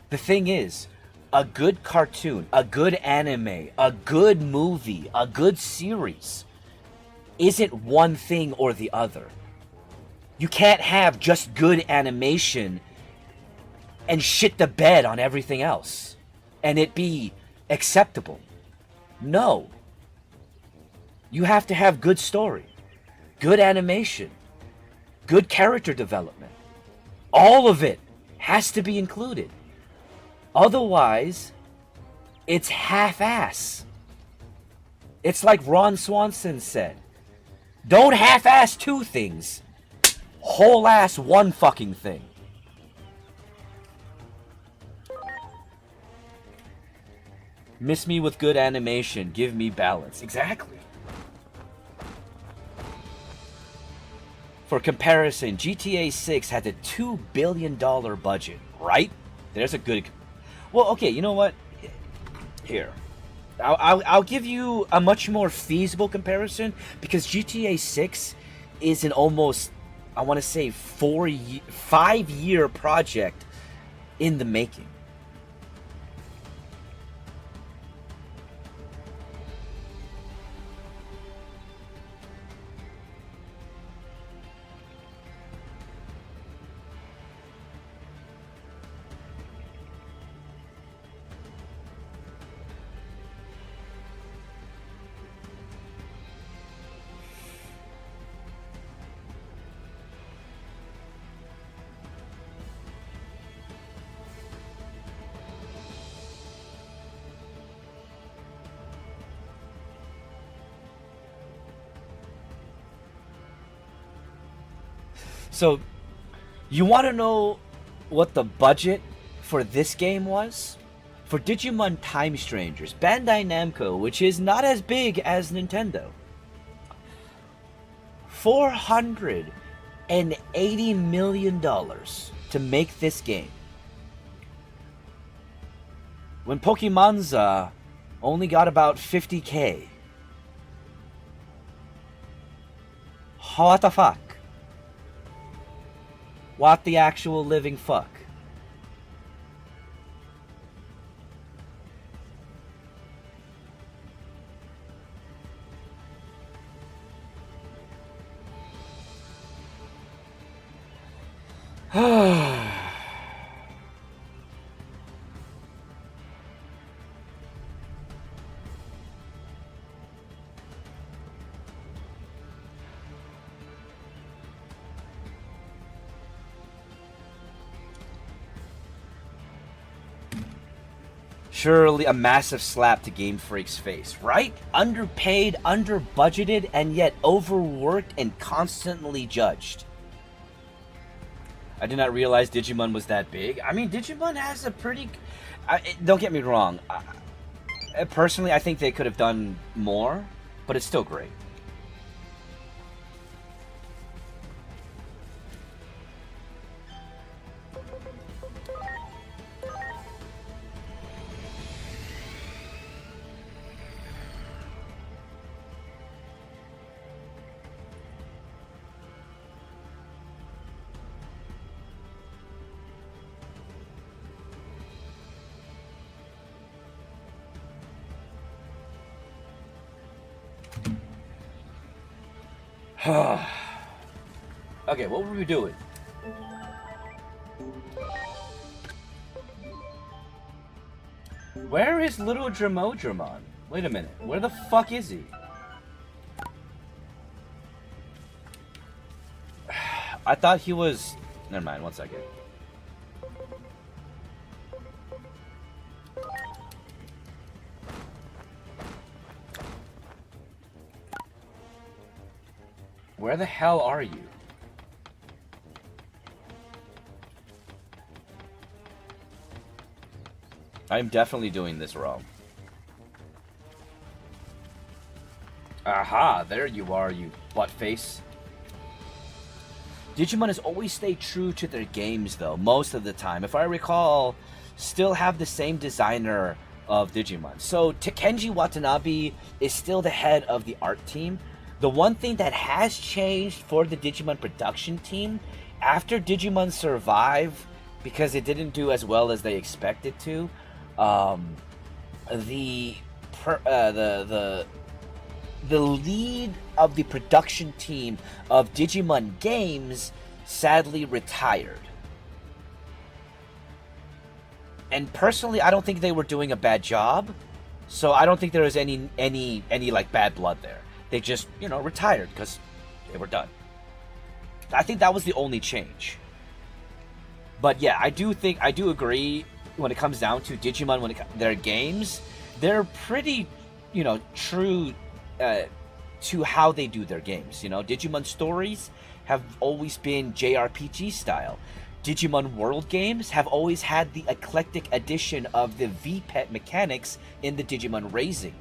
The thing is, a good cartoon, a good anime, a good movie, a good series isn't one thing or the other. You can't have just good animation and shit the bed on everything else and it be acceptable. No. You have to have good story, good animation, good character development. All of it has to be included. Otherwise, it's half-ass. It's like Ron Swanson said. Don't half-ass two things. Whole-ass one fucking thing. Miss me with good animation. Give me balance. Exactly. For comparison, GTA 6 had a $2 billion budget, right? There's a good... Well, okay, you know what? Here. I'll give you a much more feasible comparison because GTA 6 is an almost, I want to say, 5-year project in the making. So, you want to know what the budget for this game was? For Digimon Time Strangers, Bandai Namco, which is not as big as Nintendo, $480 million to make this game. When Pokemonza only got about 50K. What the fuck? What the actual living fuck? Surely a massive slap to Game Freak's face, right? Underpaid, under-budgeted, and yet overworked and constantly judged. I did not realize Digimon was that big. I mean, Digimon has a pretty... don't get me wrong. Personally, I think they could have done more, but it's still great. Okay, what were we doing? Where is little Dramodramon? Wait a minute, where the fuck is he? I thought he was... Never mind, one second. Where the hell are you? I'm definitely doing this wrong. Aha, there you are, you buttface. Digimon has always stayed true to their games, though, most of the time. If I recall, still have the same designer of Digimon. So Takenji Watanabe is still the head of the art team. The one thing that has changed for the Digimon production team, after Digimon Survive, because it didn't do as well as they expected to, the lead of the production team of Digimon games sadly retired. And personally, I don't think they were doing a bad job, so I don't think there was any like bad blood there. They just, you know, retired because they were done. I think that was the only change. But yeah, I do agree when it comes down to Digimon, their games, they're pretty, you know, true to how they do their games. You know, Digimon stories have always been JRPG style. Digimon World games have always had the eclectic addition of the VPET mechanics in the Digimon Raising.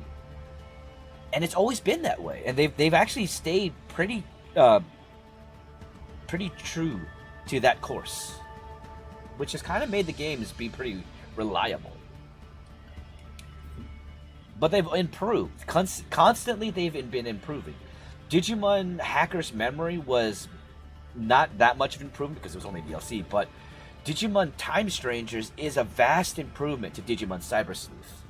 And it's always been that way, and they've actually stayed pretty true to that course, which has kind of made the games be pretty reliable. But they've improved constantly. They've been improving. Digimon Hacker's Memory was not that much of an improvement because it was only DLC, but Digimon Time Strangers is a vast improvement to Digimon Cyber Sleuth.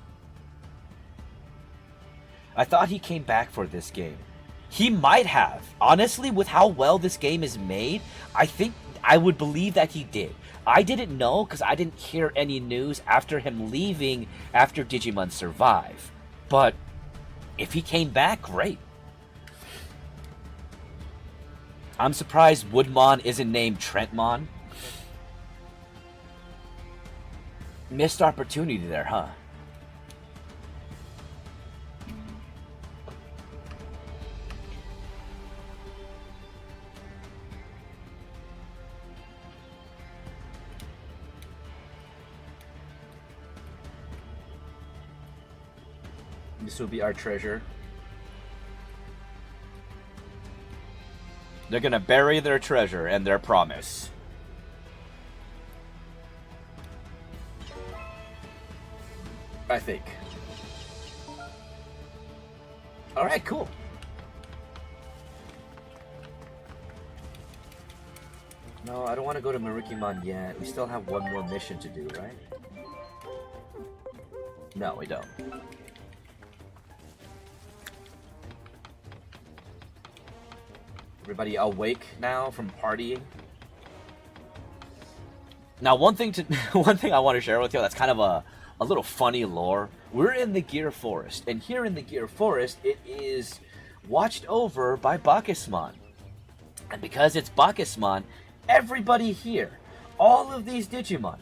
I thought he came back for this game. He might have. Honestly, with how well this game is made, I think I would believe that he did. I didn't know because I didn't hear any news after him leaving after Digimon Survive. But if he came back, great. I'm surprised Woodmon isn't named Trentmon. Missed opportunity there, huh? This will be our treasure. They're gonna bury their treasure and their promise. I think. Alright, cool. No, I don't want to go to Marikimon yet. We still have one more mission to do, right? No, we don't. Everybody awake now from partying? Now, one thing I want to share with you that's kind of a little funny lore. We're in the Gear Forest, and here in the Gear Forest, it is watched over by Bacchusmon. And because it's Bacchusmon, everybody here, all of these Digimon,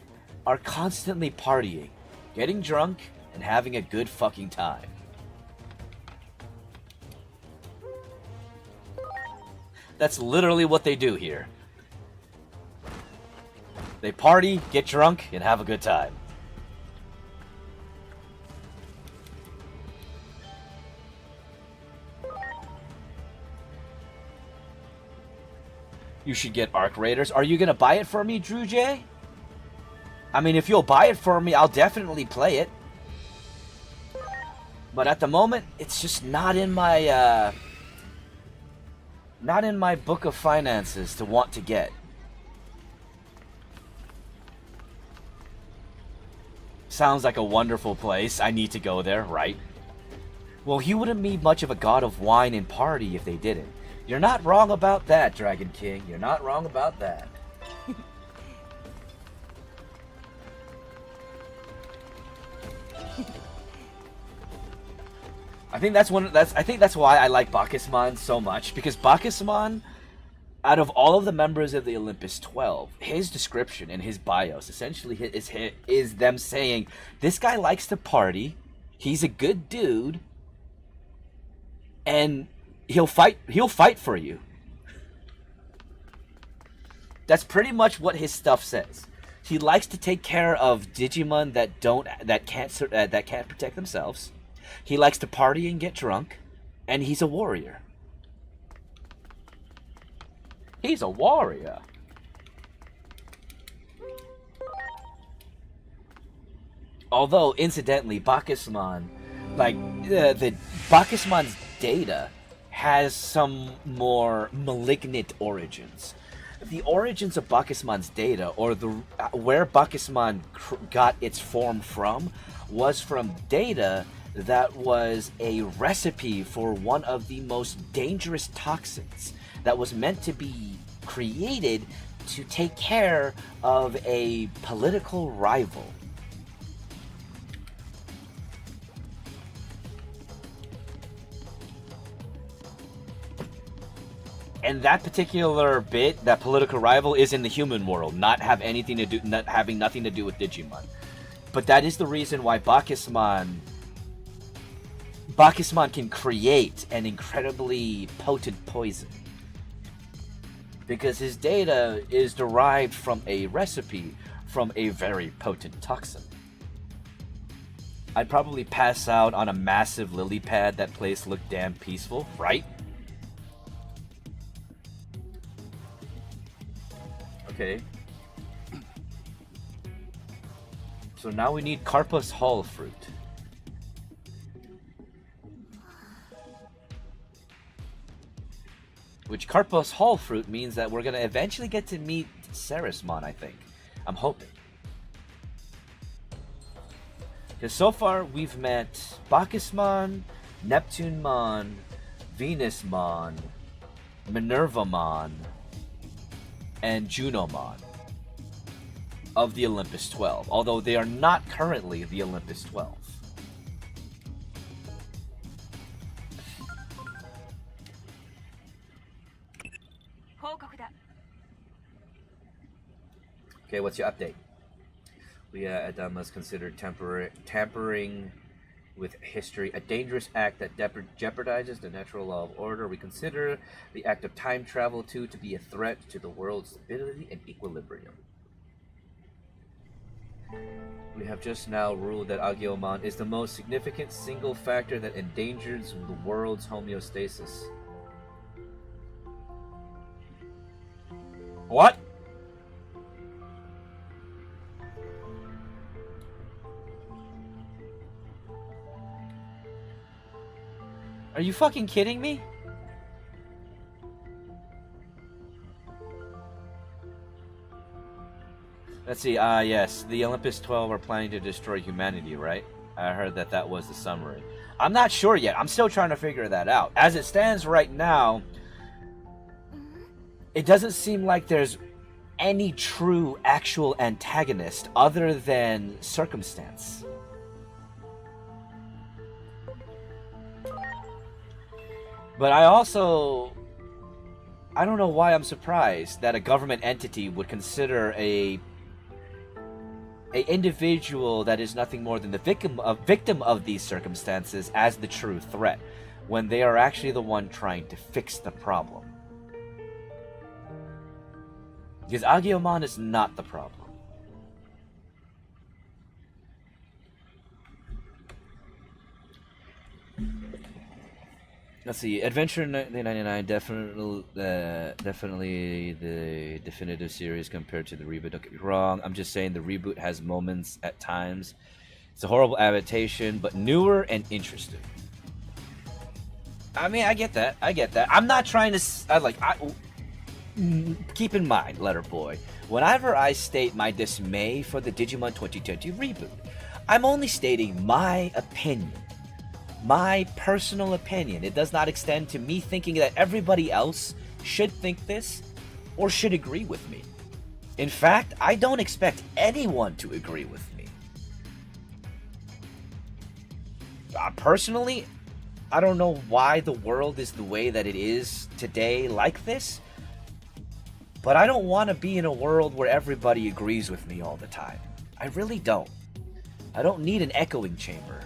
are constantly partying, getting drunk, and having a good fucking time. That's literally what they do here. They party, get drunk, and have a good time. You should get Arc Raiders. Are you gonna buy it for me, Drew J? I mean, if you'll buy it for me, I'll definitely play it. But at the moment, it's just not in my book of finances to want to get. Sounds like a wonderful place. I need to go there, right? Well, he wouldn't be much of a god of wine and party if they didn't. You're not wrong about that, Dragon King. You're not wrong about that. I think that's why I like Bacchusmon so much, because Bacchusmon, out of all of the members of the Olympus 12, his description and his bios essentially is them saying, this guy likes to party, he's a good dude, and he'll fight for you. That's pretty much what his stuff says. He likes to take care of Digimon that can't protect themselves. He likes to party and get drunk, and he's a warrior. He's a warrior. Although, incidentally, Bacchusmon, the Bacchusmon's data has some more malignant origins. The origins of Bacchusmon's data, or where Bacchusmon got its form from, was from data that was a recipe for one of the most dangerous toxins that was meant to be created to take care of a political rival. And that particular bit, that political rival, is in the human world, not having nothing to do with Digimon. But that is the reason why Bacchusmon can create an incredibly potent poison. Because his data is derived from a recipe from a very potent toxin. I'd probably pass out on a massive lily pad. That place looked damn peaceful, right? Okay. So now we need Karpus Hall fruit. Which Karpus Hall fruit means that we're gonna eventually get to meet Ceresmon, I think. I'm hoping. Because so far we've met Bacchusmon, Neptunemon, Venusmon, Minervamon, and Junomon of the Olympus 12, although they are not currently the Olympus 12. Okay, what's your update? Leah Adamas considered tampering with history a dangerous act that jeopardizes the natural law of order. We consider the act of time travel to be a threat to the world's stability and equilibrium. We have just now ruled that Agilmon is the most significant single factor that endangers the world's homeostasis. What? Are you fucking kidding me? Let's see, yes, the Olympus 12 are planning to destroy humanity, right? I heard that that was the summary. I'm not sure yet. I'm still trying to figure that out. As it stands right now, it doesn't seem like there's any true actual antagonist other than circumstance. But I don't know why I'm surprised that a government entity would consider a individual that is nothing more than the victim of these circumstances as the true threat, when they are actually the one trying to fix the problem. Because Agilmon is not the problem. Let's see, Adventure 99 definitely the definitive series compared to the reboot. Don't get me wrong, I'm just saying the reboot has moments at times. It's a horrible adaptation, but newer and interesting. I mean, I get that. I'm not trying to keep in mind, Letterboy, whenever I state my dismay for the Digimon 2020 reboot, I'm only stating my opinion. My personal opinion. It does not extend to me thinking that everybody else should think this or should agree with me. In fact, I don't expect anyone to agree with me. Personally, I don't know why the world is the way that it is today like this, but I don't want to be in a world where everybody agrees with me all the time. I really don't. I don't need an echoing chamber.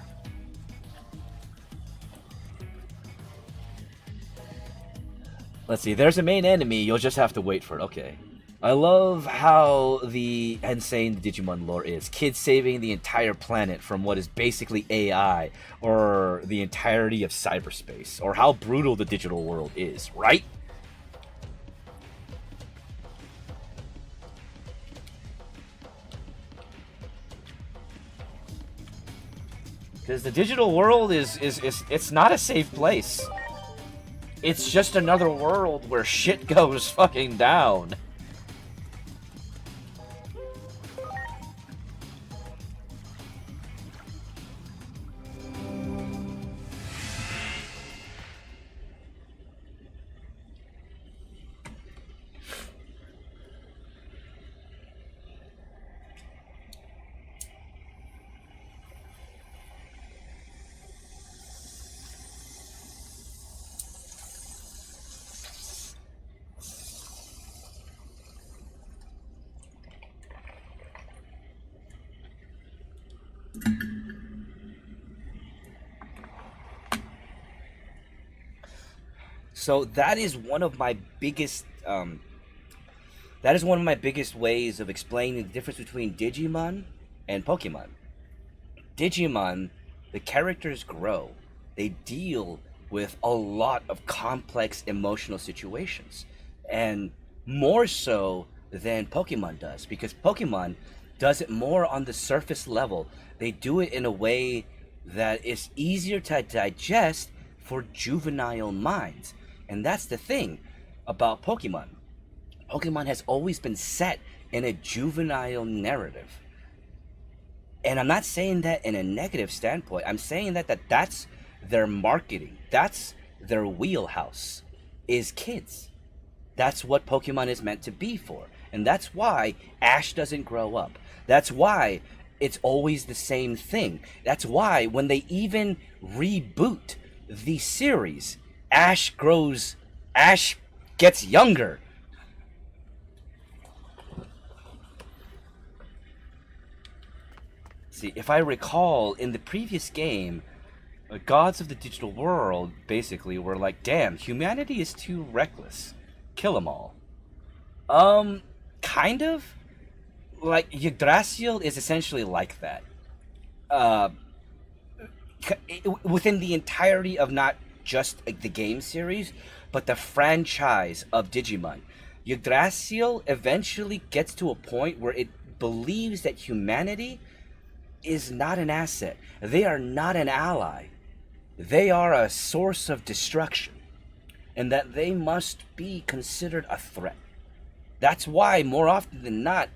Let's see, there's a main enemy, you'll just have to wait for it. Okay. I love how the insane Digimon lore is. Kids saving the entire planet from what is basically AI, or the entirety of cyberspace, or how brutal the digital world is, right? Because the digital world it's not a safe place. It's just another world where shit goes fucking down. So that is one of my biggest ways of explaining the difference between Digimon and Pokemon. Digimon, the characters grow. They deal with a lot of complex emotional situations, and more so than Pokemon does, because Pokemon does it more on the surface level. They do it in a way that is easier to digest for juvenile minds. And that's the thing about Pokemon. Pokemon has always been set in a juvenile narrative. And I'm not saying that in a negative standpoint. I'm saying that that's their marketing. That's their wheelhouse, is kids. That's what Pokemon is meant to be for. And that's why Ash doesn't grow up. That's why it's always the same thing. That's why when they even reboot the series, Ash gets younger. See, if I recall, in the previous game, gods of the digital world basically were like, damn, humanity is too reckless. Kill them all. Kind of. like Yggdrasil is essentially like that. Uh, within the entirety of not just like, the game series, but the franchise of Digimon, Yggdrasil eventually gets to a point where it believes that humanity is not an asset. They are not an ally. They are a source of destruction, and that they must be considered a threat. That's why, more often than not,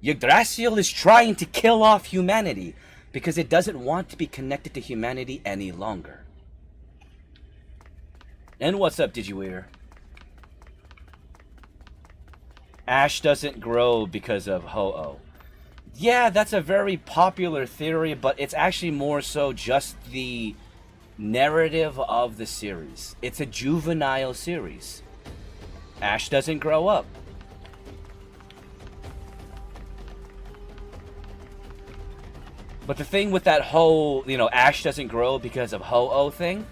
Yggdrasil is trying to kill off humanity because it doesn't want to be connected to humanity any longer. And what's up, Digiweir? Ash doesn't grow because of Ho-Oh. Yeah, that's a very popular theory, but it's actually more so just the narrative of the series. It's a juvenile series. Ash doesn't grow up. But the thing with that whole, Ash doesn't grow because of Ho-Oh thing,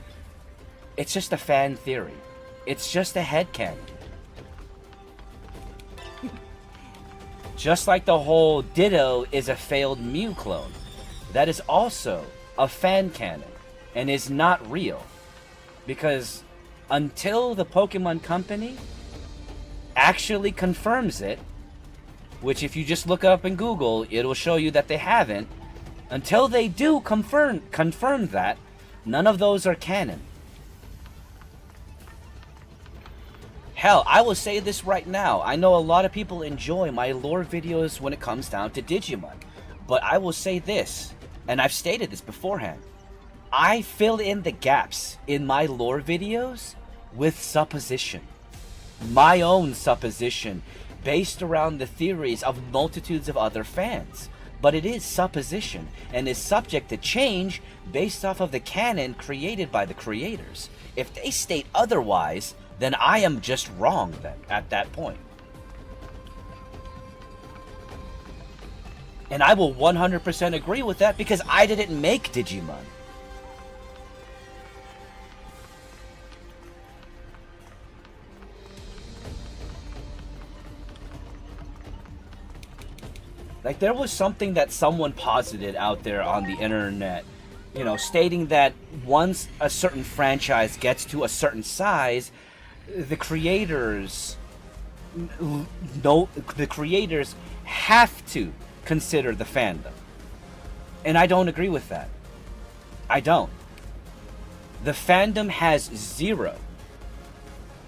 it's just a fan theory. It's just a headcanon. Just like the whole Ditto is a failed Mew clone. That is also a fan canon and is not real. Because until the Pokemon Company actually confirms it, which if you just look up in Google, it'll show you that they haven't. Until they do confirm that, none of those are canon. Hell, I will say this right now. I know a lot of people enjoy my lore videos when it comes down to Digimon. But I will say this, and I've stated this beforehand. I fill in the gaps in my lore videos with supposition. My own supposition, based around the theories of multitudes of other fans. But it is supposition, and is subject to change based off of the canon created by the creators. If they state otherwise, then I am just wrong then, at that point. And I will 100% agree with that because I didn't make Digimon. Like, there was something that someone posited out there on the internet, stating that once a certain franchise gets to a certain size, the creators have to consider the fandom. And I don't agree with that. I don't. The fandom has zero,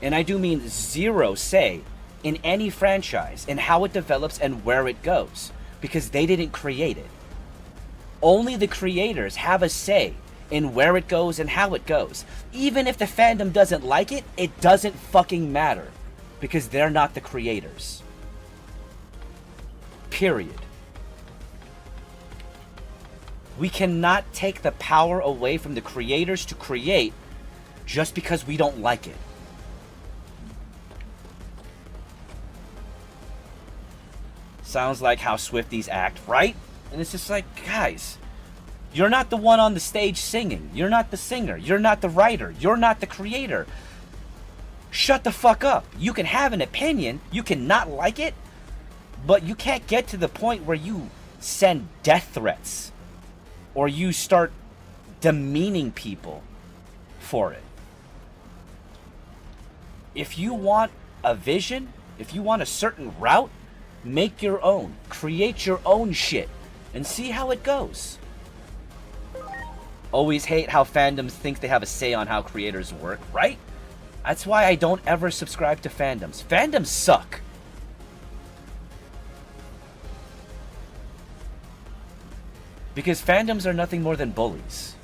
and I do mean zero, say in any franchise and how it develops and where it goes. Because they didn't create it. Only the creators have a say in where it goes and how it goes. Even if the fandom doesn't like it, it doesn't fucking matter. Because they're not the creators. Period. We cannot take the power away from the creators to create just because we don't like it. Sounds like how Swifties act, right? And it's just like, guys, you're not the one on the stage singing. You're not the singer. You're not the writer. You're not the creator. Shut the fuck up. You can have an opinion. You can not like it. But you can't get to the point where you send death threats. Or you start demeaning people for it. If you want a vision, if you want a certain route, make your own. Create your own shit. And see how it goes. Always hate how fandoms think they have a say on how creators work, right? That's why I don't ever subscribe to fandoms. Fandoms suck. Because fandoms are nothing more than bullies.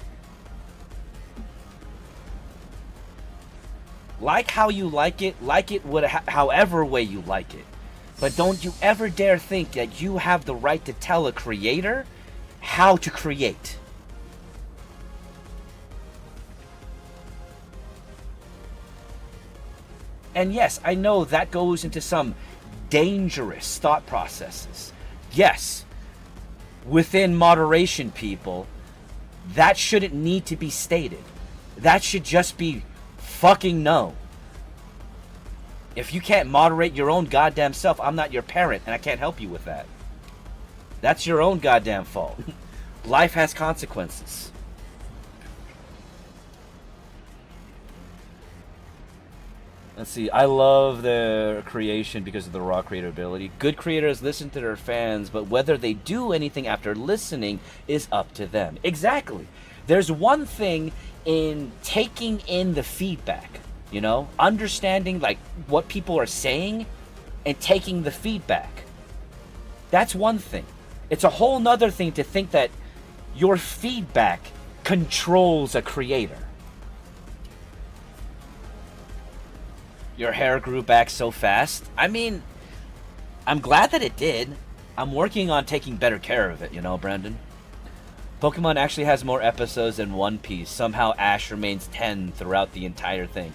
Like how you like it however way you like it. But don't you ever dare think that you have the right to tell a creator how to create. And yes, I know that goes into some dangerous thought processes. Yes, within moderation, people, that shouldn't need to be stated. That should just be fucking no. If you can't moderate your own goddamn self, I'm not your parent, and I can't help you with that. That's your own goddamn fault. Life has consequences. Let's see. I love their creation because of the raw creatability. Good creators listen to their fans, but whether they do anything after listening is up to them. Exactly. There's one thing in taking in the feedback, you know, understanding like what people are saying and taking the feedback. That's one thing. It's a whole nother thing to think that your feedback controls a creator. Your hair grew back so fast. I mean, I'm glad that it did. I'm working on taking better care of it, you know, Brandon. Pokemon actually has more episodes than One Piece. Somehow Ash remains 10 throughout the entire thing.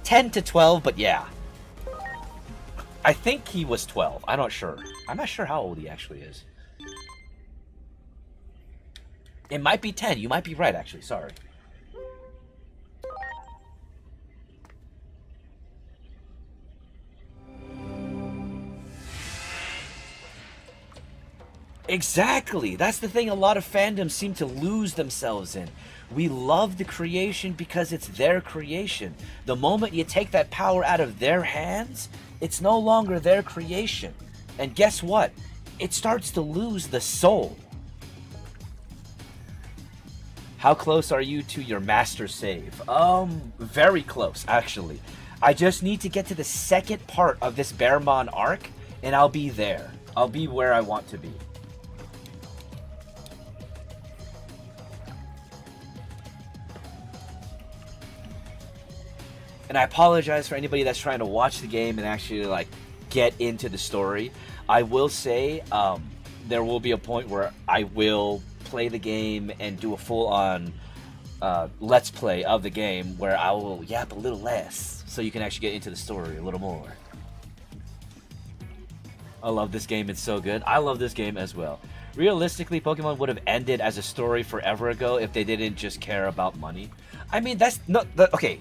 10 to 12, but yeah. I think he was 12. I'm not sure. I'm not sure how old he actually is. It might be 10. You might be right, actually. Sorry. Exactly. That's the thing a lot of fandoms seem to lose themselves in. We love the creation because it's their creation. The moment you take that power out of their hands, it's no longer their creation. And guess what? It starts to lose the soul. How close are you to your master save? Very close, actually. I just need to get to the second part of this Bearmon arc, and I'll be there. I'll be where I want to be. And I apologize for anybody that's trying to watch the game and actually like get into the story. I will say there will be a point where I will play the game and do a full-on let's play of the game where I will yap a little less so you can actually get into the story a little more. I love this game. It's so good. I love this game as well. Realistically, Pokemon would have ended as a story forever ago if they didn't just care about money. I mean, that's not the okay.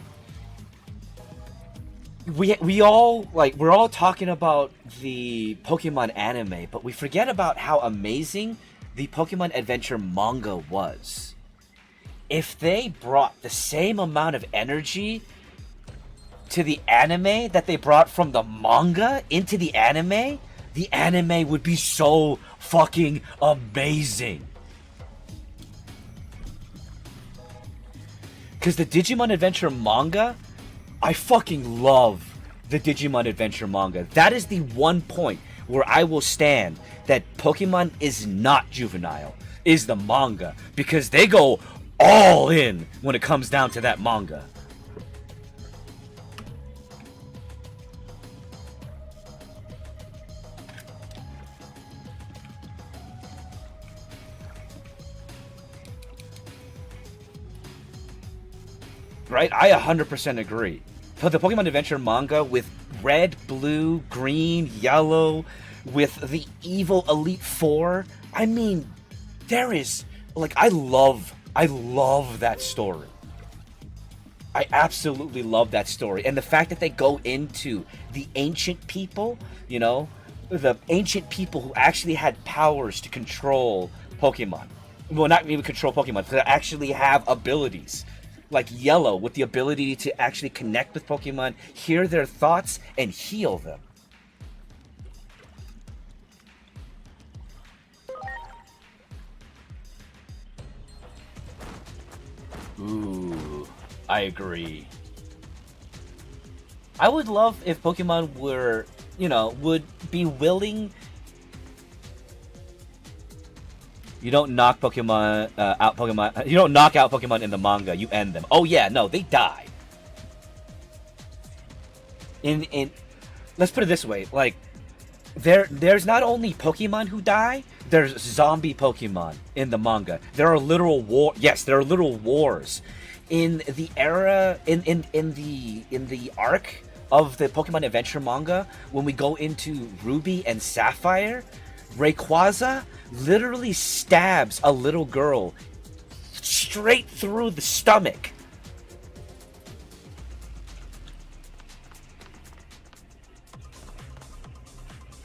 We're all talking about the Pokemon anime, but we forget about how amazing the Pokemon Adventure manga was. If they brought the same amount of energy to the anime that they brought from the manga into the anime would be so fucking amazing. Because the Digimon Adventure manga, I fucking love the Digimon Adventure manga. That is the one point where I will stand that Pokemon is not juvenile, is the manga. Because they go all in when it comes down to that manga. Right? I 100% agree. But the Pokemon Adventure manga with red, blue, green, yellow, with the evil Elite Four, I mean, there is, like, I love that story. I absolutely love that story. And the fact that they go into the ancient people, you know, the ancient people who actually had powers to control Pokemon. Well, not even control Pokemon, to actually have abilities. Like Yellow, with the ability to actually connect with Pokemon, hear their thoughts, and heal them. Ooh, I agree. I would love if Pokemon were, you know, would be willing. You don't knock Pokemon out. Pokemon. You don't knock out Pokemon in the manga. You end them. Oh yeah, no, they die. Let's put it this way: like, there's not only Pokemon who die. There's zombie Pokemon in the manga. There are literal war. Yes, there are literal wars. In the era, in the arc of the Pokemon Adventure manga, when we go into Ruby and Sapphire, Rayquaza literally stabs a little girl straight through the stomach.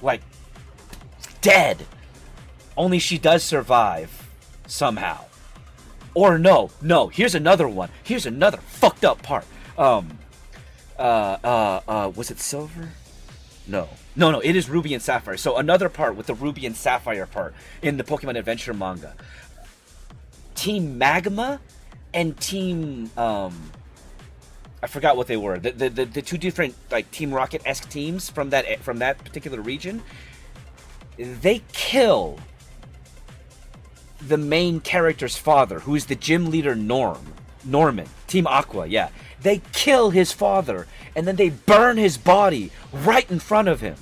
Like, dead. Only she does survive somehow. Or no, here's another one. Here's another fucked up part. Was it Silver? No, it is Ruby and Sapphire. So another part with the Ruby and Sapphire part in the Pokemon Adventure manga. Team Magma and Team I forgot what they were. The two different like Team Rocket-esque teams from that particular region. They kill the main character's father, who is the gym leader Norman. Team Aqua, yeah. They kill his father, and then they burn his body right in front of him.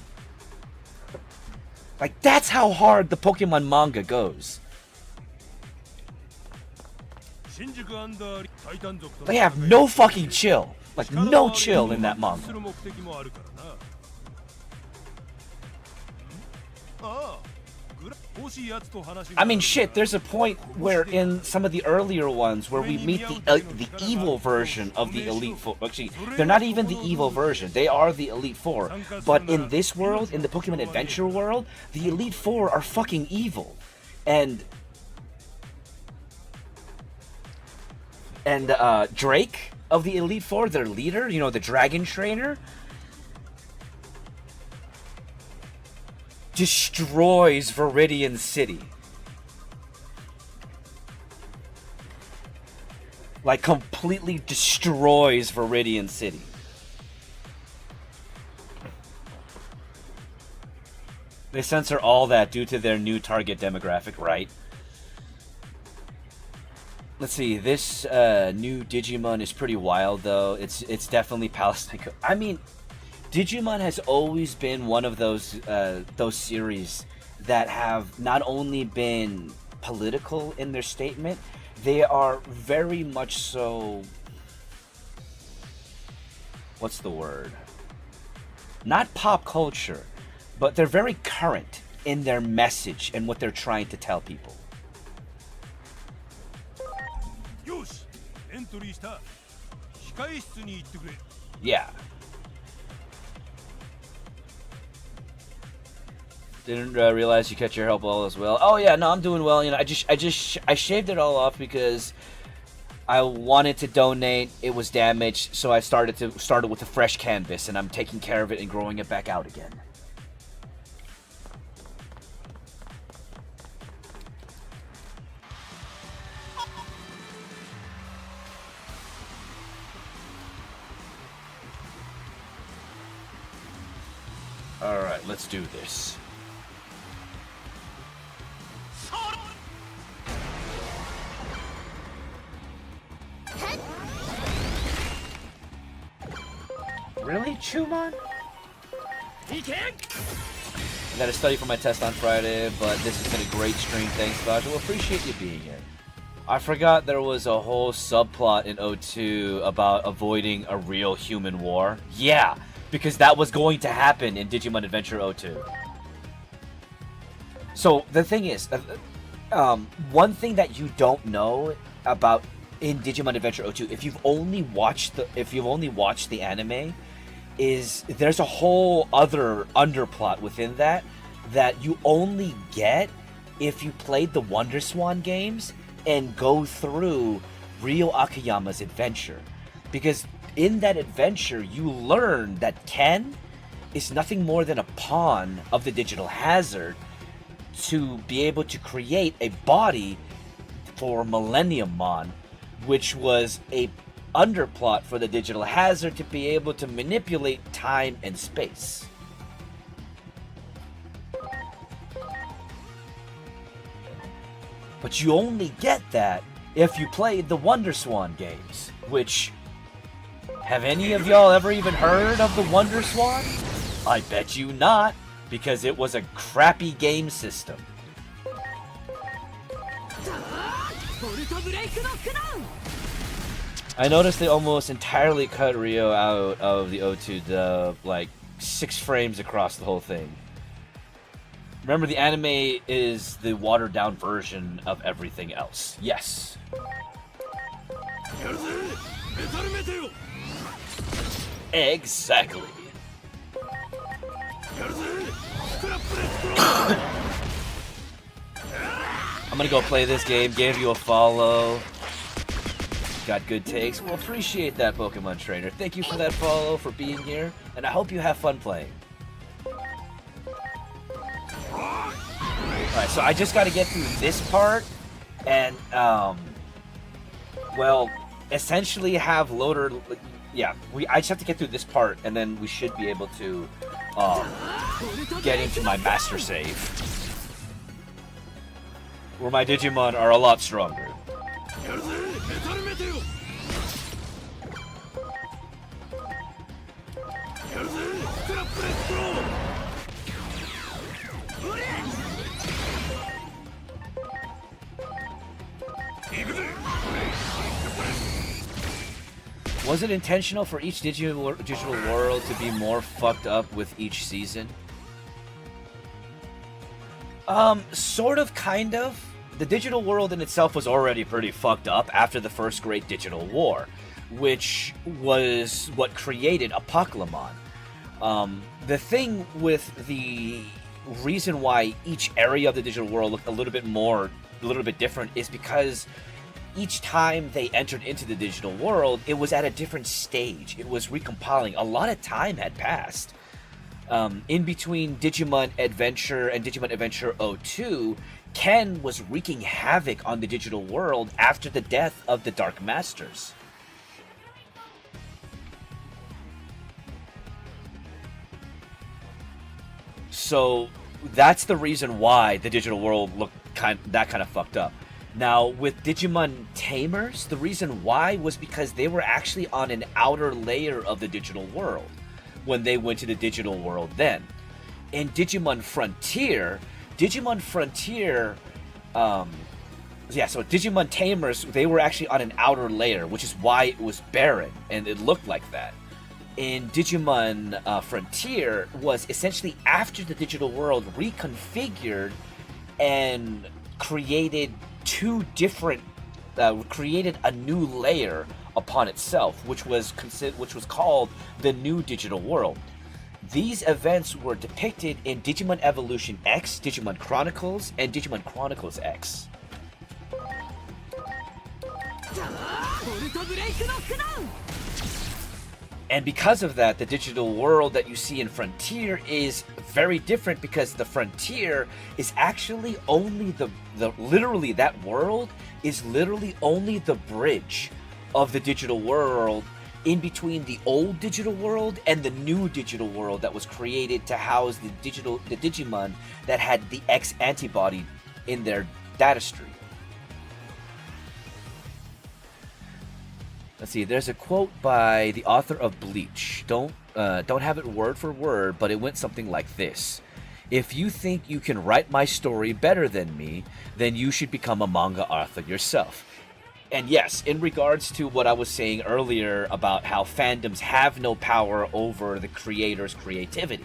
Like, that's how hard the Pokemon manga goes. They have no fucking chill. Like, no chill in that manga. I mean, shit, there's a point where in some of the earlier ones where we meet the evil version of the Elite Four. Actually, they're not even the evil version. They are the Elite Four. But in this world, in the Pokemon Adventure world, the Elite Four are fucking evil. And Drake of the Elite Four, their leader, you know, the Dragon Trainer, destroys Viridian City. Like, completely destroys Viridian City. They censor all that due to their new target demographic, right? Let's see, this new Digimon is pretty wild, though. It's definitely Palestine. I mean, Digimon has always been one of those series that have not only been political in their statement, they are very much so. What's the word? Not pop culture, but they're very current in their message and what they're trying to tell people. Yeah. Didn't realize you cut your hair all as well. Oh yeah, no, I'm doing well. You know, I shaved it all off because I wanted to donate. It was damaged, so I started with a fresh canvas, and I'm taking care of it and growing it back out again. All right, let's do this. Really, Chumon? I gotta study for my test on Friday, but this has been a great stream. Thanks, Baja. Well, appreciate you being here. I forgot there was a whole subplot in O2 about avoiding a real human war. Yeah, because that was going to happen in Digimon Adventure O2. So the thing is, one thing that you don't know about in Digimon Adventure O2, if you've only watched the anime, is there's a whole other underplot within that you only get if you played the Wonder Swan games and go through Ryo Akiyama's adventure. Because in that adventure, you learn that Ken is nothing more than a pawn of the Digital Hazard to be able to create a body for Millennium Mon, which was a underplot for the Digital Hazard to be able to manipulate time and space. But you only get that if you played the Wonder Swan games, which... Have any of y'all ever even heard of the Wonder Swan? I bet you not, because it was a crappy game system. I noticed they almost entirely cut Ryo out of the O2 dub, like 6 frames across the whole thing. Remember, the anime is the watered down version of everything else. Yes. Exactly. I'm gonna go play this game, gave you a follow. Got good takes. Well, appreciate that, Pokemon Trainer. Thank you for that follow, for being here, and I hope you have fun playing. Alright, so I just gotta get through this part, and, well, essentially have Loader... Yeah, I just have to get through this part, and then we should be able to, get into my Master Save. Where my Digimon are a lot stronger. Was it intentional for each digital world to be more fucked up with each season? Sort of, kind of. The digital world in itself was already pretty fucked up after the first Great Digital War, which was what created Apocalypse. The thing with the reason why each area of the digital world looked a little bit different is because each time they entered into the digital world, it was at a different stage. It was recompiling. A lot of time had passed. In between Digimon Adventure and Digimon Adventure 02, Ken was wreaking havoc on the digital world after the death of the Dark Masters. So that's the reason why the digital world looked kind of fucked up. Now, with Digimon Tamers, the reason why was because they were actually on an outer layer of the digital world when they went to the digital world then. In Digimon Frontier, so Digimon Tamers, they were actually on an outer layer, which is why it was barren, and it looked like that. In Digimon Frontier was essentially after the digital world reconfigured and created created a new layer upon itself, which was called the New Digital World. These events were depicted in Digimon Evolution X, Digimon Chronicles, and Digimon Chronicles X. And because of that, the digital world that you see in Frontier is very different, because the Frontier is actually only literally that world is literally only the bridge of the digital world in between the old digital world and the new digital world that was created to house the Digimon that had the X antibody in their data stream. Let's see, there's a quote by the author of Bleach. Don't have it word for word, but it went something like this. If you think you can write my story better than me, then you should become a manga author yourself. And yes, in regards to what I was saying earlier about how fandoms have no power over the creator's creativity,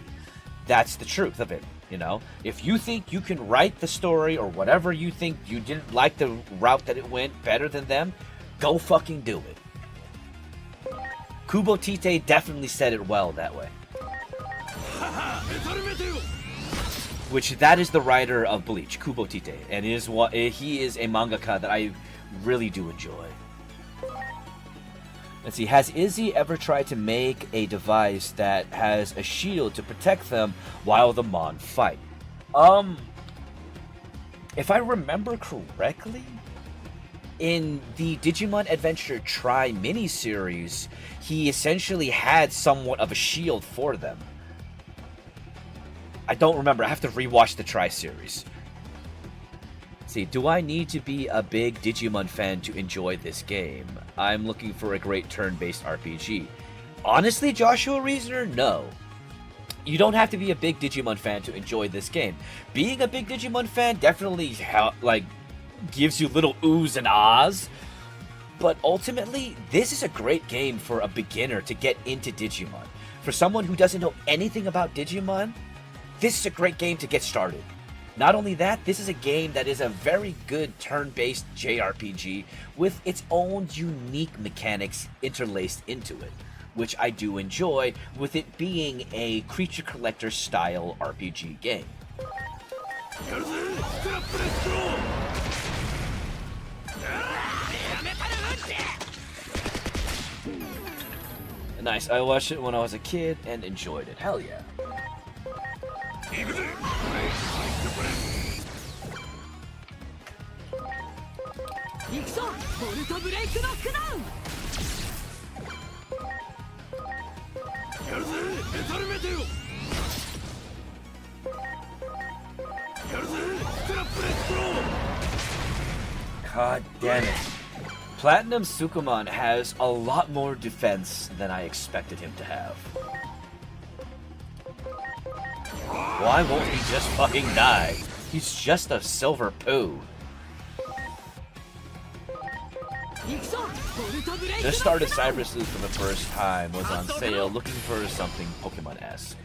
that's the truth of it, you know? If you think you can write the story or whatever you think you didn't like the route that it went better than them, go fucking do it. Kubo Tite definitely said it well that way. Which, that is the writer of Bleach, Kubo Tite, and he is a mangaka that I really do enjoy. Let's see, has Izzy ever tried to make a device that has a shield to protect them while the Mon fight? If I remember correctly, in the Digimon Adventure Tri miniseries, he essentially had somewhat of a shield for them. I don't remember. I have to rewatch the Tri series. Let's see, do I need to be a big Digimon fan to enjoy this game? I'm looking for a great turn-based RPG. Honestly, Joshua Reasoner, no. You don't have to be a big Digimon fan to enjoy this game. Being a big Digimon fan definitely gives you little oohs and ahs, but ultimately, this is a great game for a beginner to get into Digimon. For someone who doesn't know anything about Digimon, this is a great game to get started. Not only that, this is a game that is a very good turn-based JRPG with its own unique mechanics interlaced into it, which I do enjoy, with it being a creature collector style RPG game. Nice. I watched it when I was a kid and enjoyed it. Hell yeah. 行くぞボルトブレイクノックダウン God damn it. Platinum Sukuman has a lot more defense than I expected him to have. Why won't he just fucking die? He's just a silver poo. Just started Cyber Sleuth for the first time, was on sale, looking for something Pokemon-esque.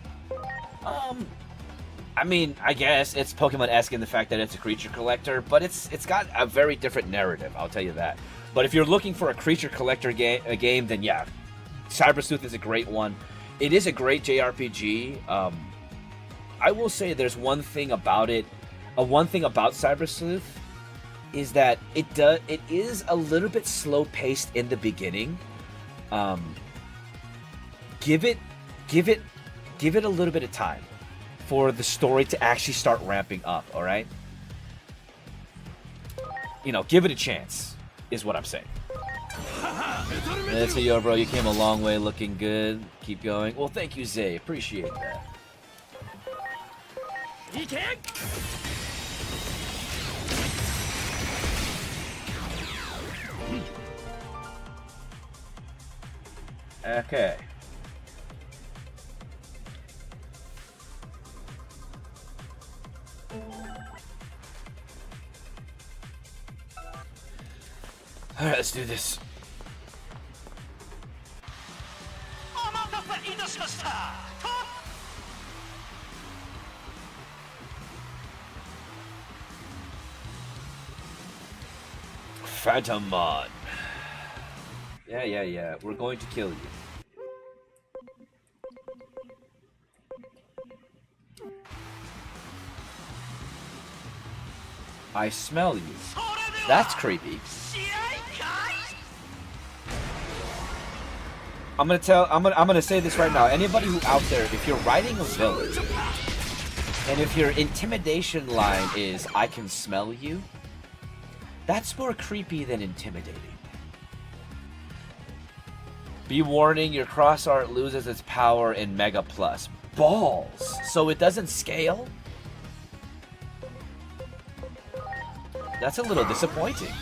I mean, I guess it's Pokemon-esque in the fact that it's a creature collector, but it's got a very different narrative, I'll tell you that. But if you're looking for a creature collector game, then yeah, Cyber Sleuth is a great one. It is a great JRPG. I will say there's one thing about it. One thing about Cyber Sleuth is that it is a little bit slow paced in the beginning. Give it a little bit of time for the story to actually start ramping up. All right, you know, give it a chance is what I'm saying. That's a yo, bro. You came a long way, looking good. Keep going. Well, thank you, Zay. Appreciate that. Okay. Alright, let's do this. Phantommon. Yeah. We're going to kill you. I smell you. That's creepy. I'm gonna say this right now. Anybody who out there, if you're riding a villain, and if your intimidation line is "I can smell you," that's more creepy than intimidating. Be warning, your cross art loses its power in Mega Plus. Balls! So it doesn't scale? That's a little disappointing.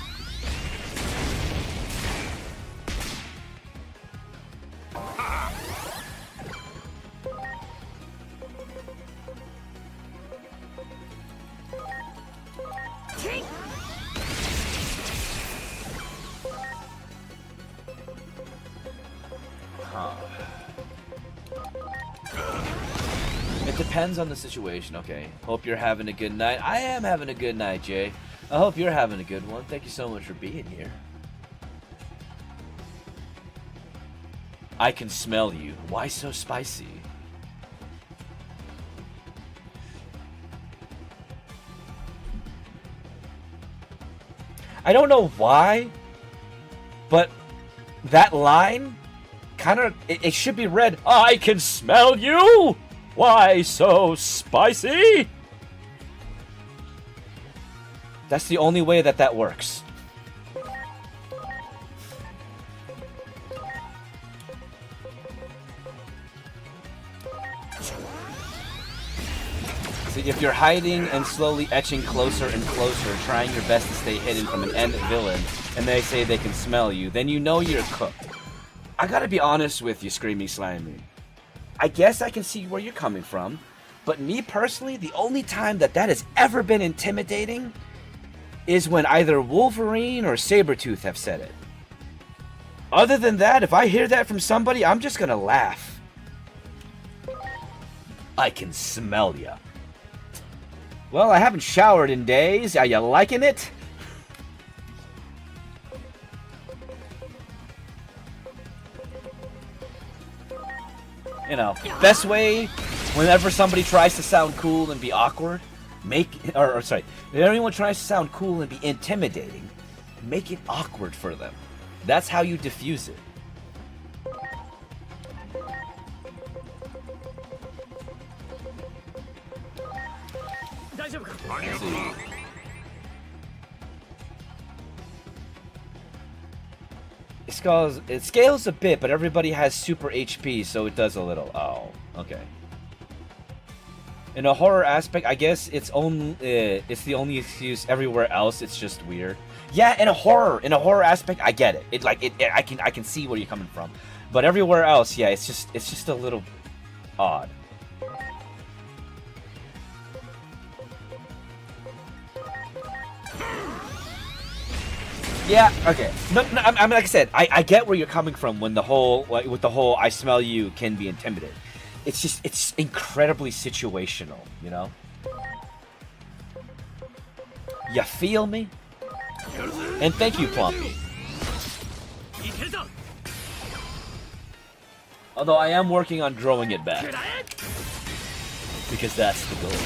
It depends on the situation, okay. Hope you're having a good night. I am having a good night, Jay. I hope you're having a good one. Thank you so much for being here. I can smell you. Why so spicy? I don't know why, but that line kind of, it should be read, I can smell you! Why so spicy? That's the only way that works. See, if you're hiding and slowly etching closer and closer, trying your best to stay hidden from an end villain, and they say they can smell you, then you know you're cooked. I gotta be honest with you, Screamy Slimy. I guess I can see where you're coming from, but me personally, the only time that has ever been intimidating is when either Wolverine or Sabretooth have said it. Other than that, if I hear that from somebody, I'm just gonna laugh. I can smell ya. Well, I haven't showered in days. Are you liking it? You know, best way, whenever somebody tries to sound cool and be awkward, if anyone tries to sound cool and be intimidating, make it awkward for them. That's how you diffuse it. Let's see. It scales a bit, but everybody has super HP, so it does a little. Oh, okay. In a horror aspect, I guess it's the only excuse. Everywhere else, it's just weird. Yeah, in a horror aspect, I get it. I can see where you're coming from. But everywhere else, yeah, it's just a little odd. Yeah, okay. No, I mean, like I said, I get where you're coming from when with the whole "I smell you" can be intimidating. It's incredibly situational, you know? You feel me? And thank you, Plumpy. Although I am working on growing it back. Because that's the goal.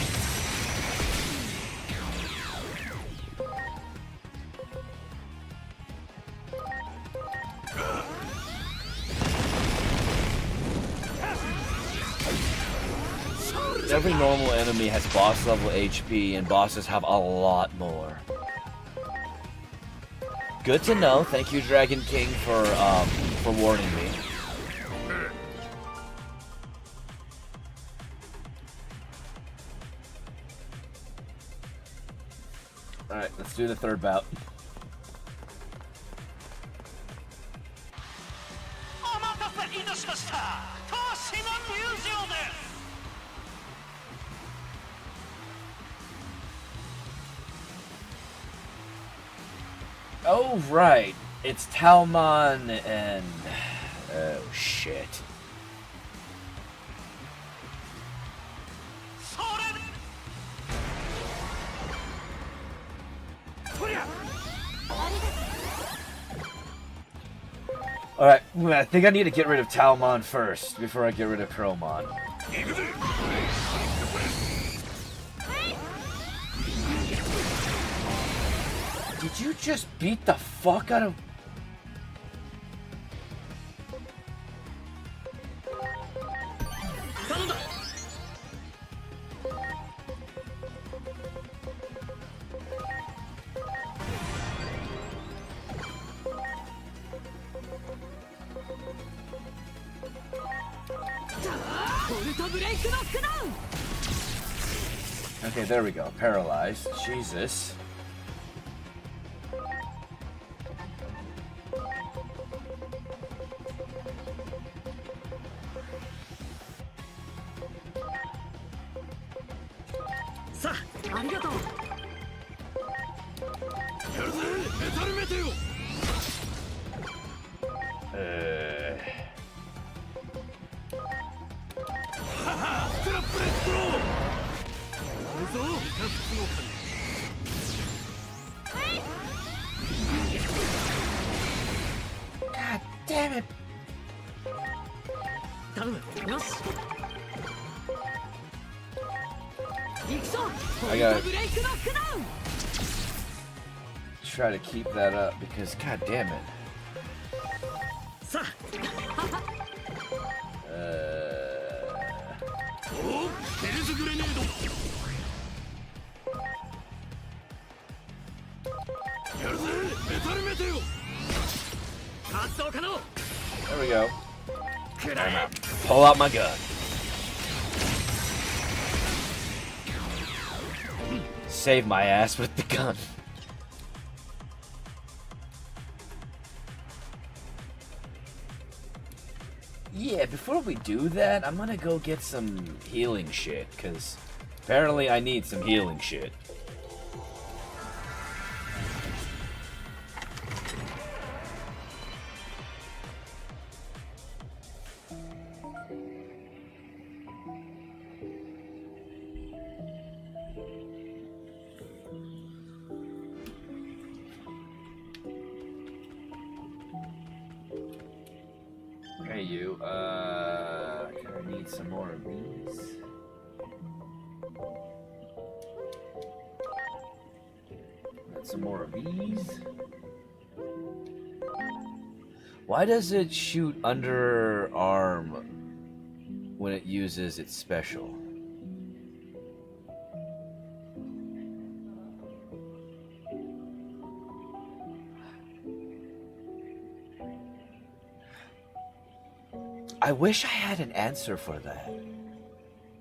Every normal enemy has boss level HP, and bosses have a lot more. Good to know. Thank you, Dragon King, for warning me. All right, let's do the third bout. Oh, right. It's Talmon and... Oh, shit. Alright, I think I need to get rid of Talmon first, before I get rid of Cromon. Did you just beat the fuck out of... Okay, there we go. Paralyzed. Jesus. God damn it. I gotta try to keep that up because god damn it. There we go. Pull out my gun. Save my ass with the gun. Yeah, before we do that, I'm gonna go get some healing shit, because apparently I need some healing shit. Hey you, I need some more of these. Got some more of these. Why does it shoot underarm when it uses its special? I wish I had an answer for that.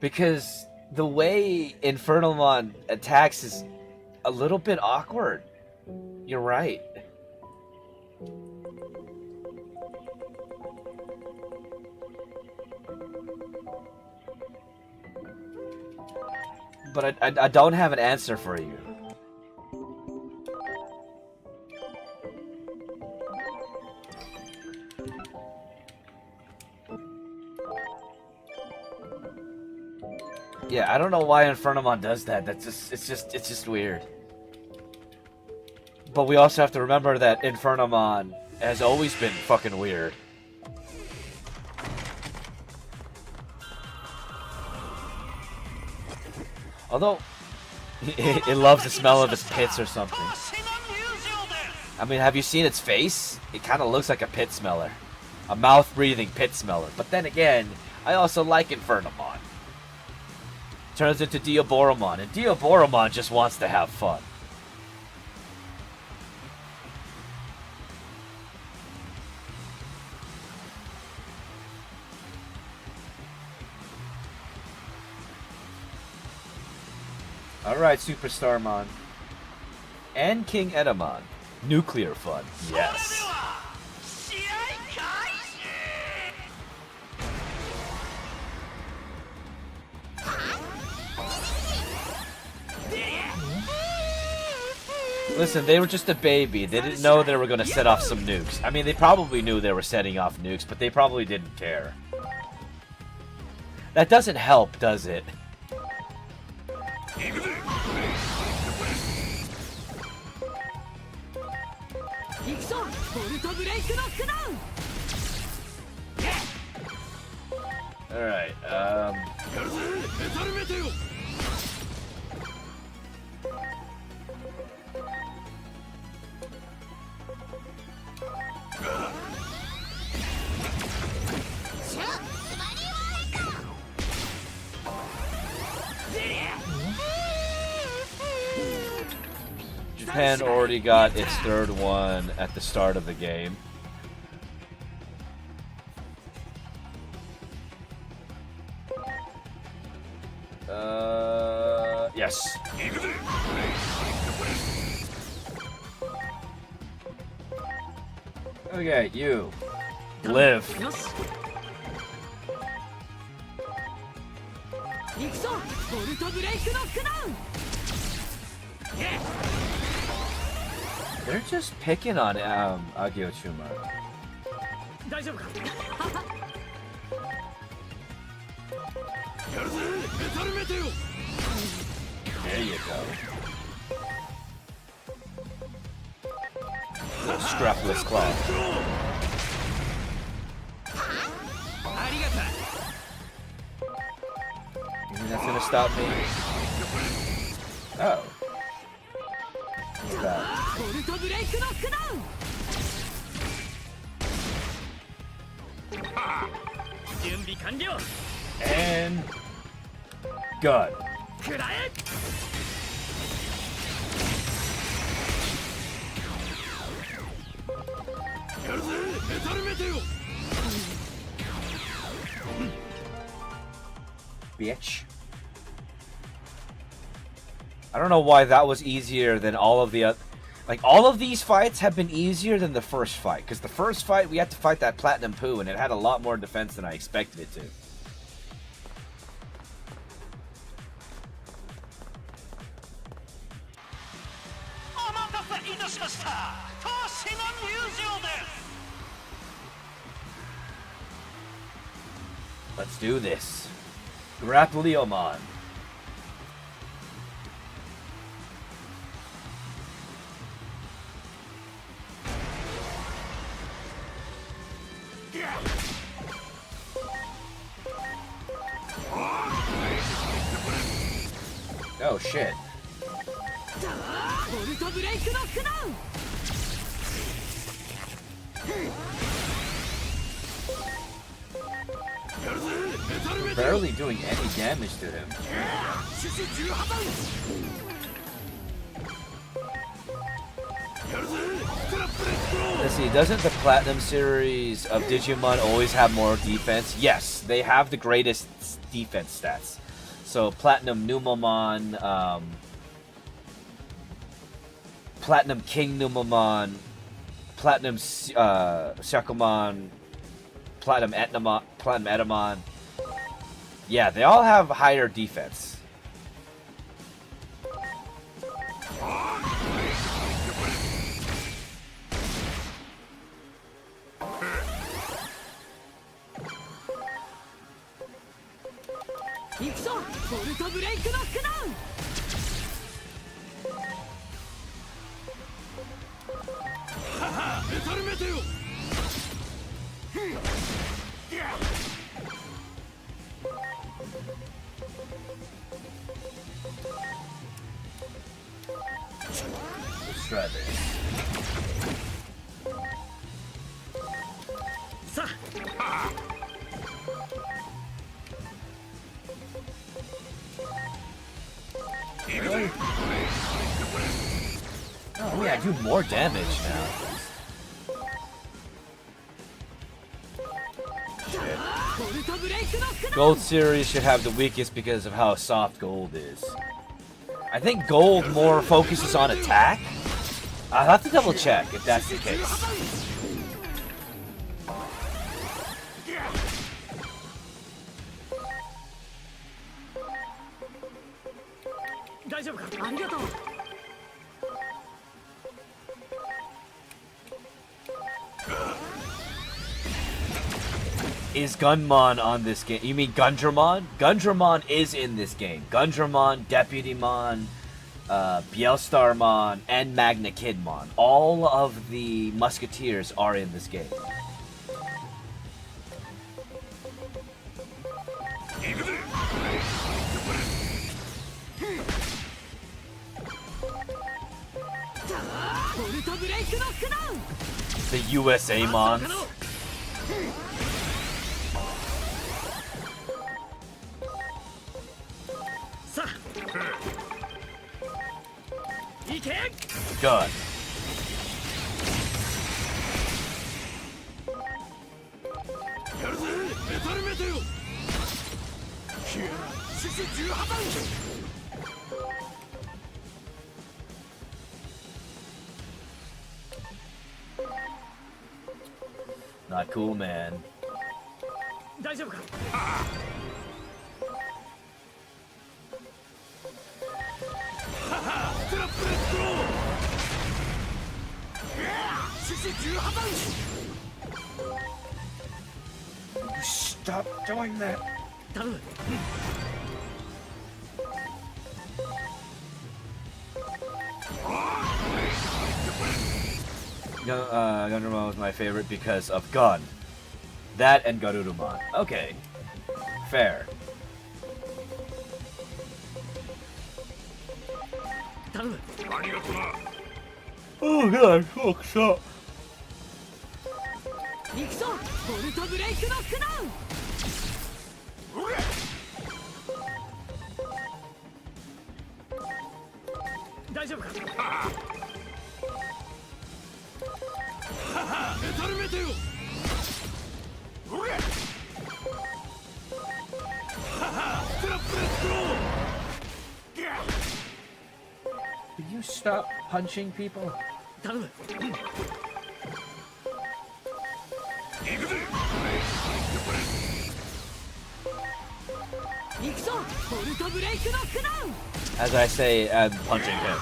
Because the way Infernalmon attacks is a little bit awkward. You're right. But I don't have an answer for you. Yeah, I don't know why Infernalmon does that. It's just weird. But we also have to remember that Infernalmon has always been fucking weird. Although, it loves the smell of its pits or something. I mean, have you seen its face? It kind of looks like a pit smeller. A mouth-breathing pit smeller. But then again, I also like Infernalmon. Turns into Diaboromon, and Diaboromon just wants to have fun. Alright, Superstarmon. And King Edamon. Nuclear fun. Yes. Listen, they were just a baby. They didn't know they were going to set off some nukes. I mean, they probably knew they were setting off nukes, but they probably didn't care. That doesn't help, does it? Alright, Japan already got its third one at the start of the game. Yes. Okay, you. Live. They're just picking on Agiochuma. There you go. Little strapless claw. You think that's gonna stop me? Oh. What's that? And gun. Bitch. I don't know why that was easier than all of the other. Like, all of these fights have been easier than the first fight. Because the first fight, we had to fight that Platinum Poo, and it had a lot more defense than I expected it to. Let's do this. Grappleomon. Oh shit. We're barely doing any damage to him. Let's see, doesn't the Platinum series of Digimon always have more defense? Yes, they have the greatest defense stats. So Platinum Numamon, Platinum King Numamon, Platinum Shakumon, Platinum Etamon. Yeah, they all have higher defense. Let's try this. Really? Oh yeah, I do more damage now. Shit. Gold series should have the weakest because of how soft gold is. I think gold more focuses on attack. I'll have to double check if that's the case. Is Gunmon on this game? You mean Gundramon? Gundramon is in this game. Gundramon, Deputymon, Bielstarmon, and Magna Kidmon. All of the Musketeers are in this game. The USA Mons. Good. Not cool, man. Stop doing that. Gundramon was my favorite because of Gun. That and Garurumon. Okay. Fair. Oh god, fuck's up. Will you stop punching people? As I say, I'm punching him.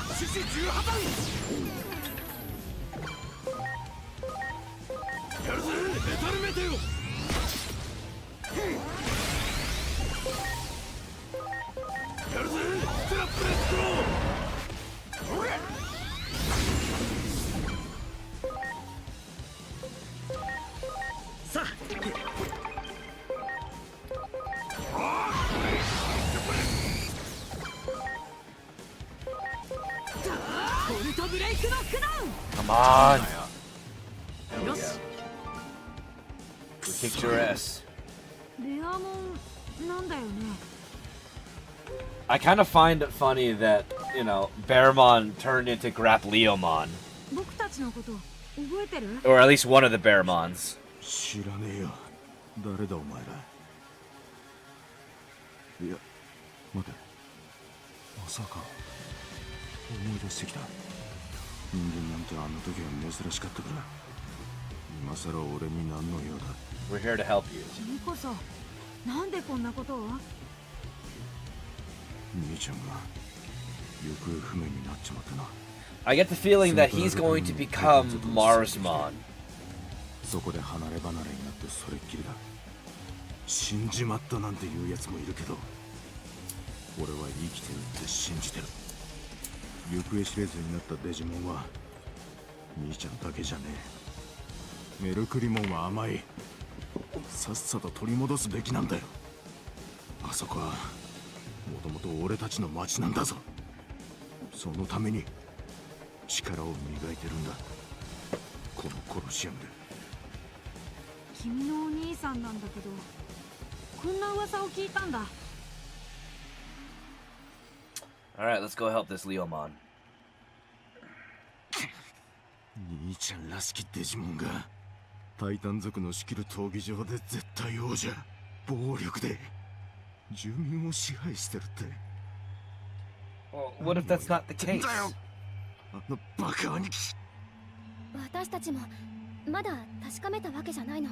Come on! There we go. We kicked your ass. I kind of find it funny that, you know, Bearmon turned into Grapleomon. 覚えてる？ Or at least one of the Barremons. 知らねえよ。誰だお前ら。いや、待て。まさか思い出してきた。人間なんてあの時は珍しかったから。今さら俺に何の用だ。 We're here to help you. 君こそなんでこんなことを？兄ちゃんが行方不明になっちまったな。 I get the feeling that he's going to become Marsmon. そこで離れ離れになってそれっきりだ。死んじまったなんて言うやつもいるけど、俺は生きてるって信じてる。行方知れずになったデジモンは兄ちゃんだけじゃねえ。メルクリモンは甘い。さっさと取り戻すべきなんだよ。あそこはもともと俺たちの町なんだぞ。そのために力を磨いてるんだ、このコロシアムで。君のお兄さんなんだけど、こんな噂を聞いたんだ。 Alright, let's go help this Leomon. 兄ちゃんらしきデジモンがタイタン族の仕切る闘技場で絶対王者、暴力で住民を支配してるって。 Well, what if that's not the case? あのバカ兄貴。私たちもまだ確かめたわけじゃないの。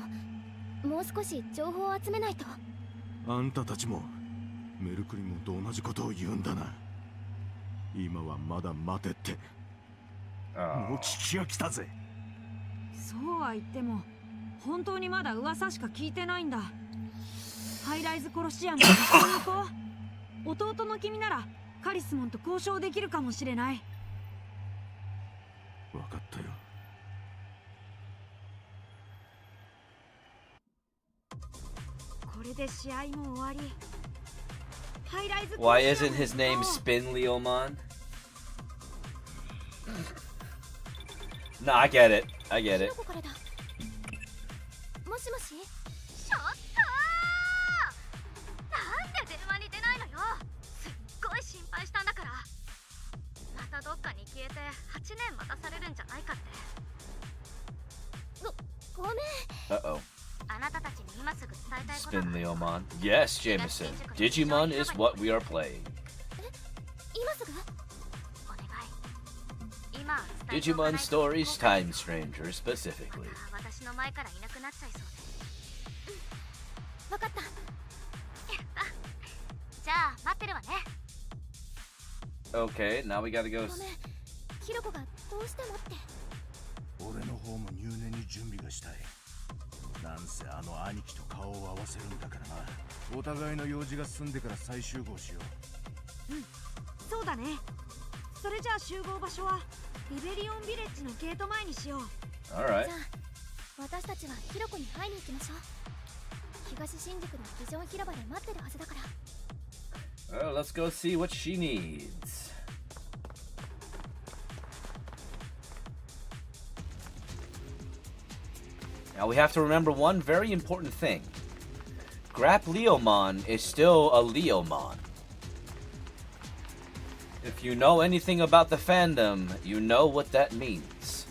もう少し情報を集めないと。あんたたちもメルクリモンと同じことを言うんだな。今はまだ待てって。もう聞き飽きたぜ。そうは言っても本当にまだ噂しか聞いてないんだ。ハイライズコロシアムに一緒に行こう。弟の君ならカリスモンと交渉できるかもしれない。分かったよ。これで試合も終わり。ハイライズコロ Why シアム isn't his name Spin Leomon? No, I get it. I get it. どこからだ？もしもし？ちょっとなんで電話に出ないのよ。すっごい心配したんだから。またどっかに消えて8年待たされるんじゃないかって。ごめん。 Uh-oh. あなたたちに今すぐ伝えたいこと Spin が。 Leomon. Yes, Jameson. Digimon is what we are playing. 今すぐ？お願い。今伝えておかない Digimon と Stories Time Stranger specifically. 私の前からいなくなっちゃいそうで。わかった。やった。じゃあ待ってるわね。 Okay, now we gotta go. ごめん。ヒロコがどうしてもって。俺の方も入念に準備がしたい。なんせあの兄貴と顔を合わせるんだからな。お互いの用事が済んでから再集合しよう。そうだね。それじゃあ集合場所はリベリオンビレッジのゲート前にしよう。 Alright. じゃあ私たちはヒロコに会いに行きましょう。東新宿のビジョン広場で待ってるはずだから。Well, let's go see what she needs. Now we have to remember one very important thing. Grap Leomon is still a Leomon. If you know anything about the fandom, you know what that means.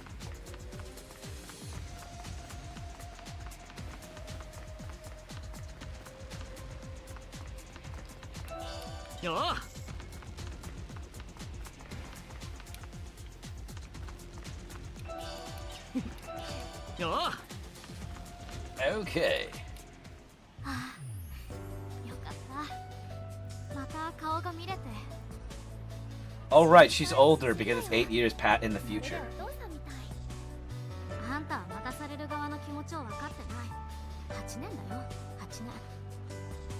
Okay. よかった。また顔が見れて。 Oh right, she's older because it's 8 years in the future. お父さんみたい。あんたは待たされる側の気持ちを分かってない。8年だよ。8年。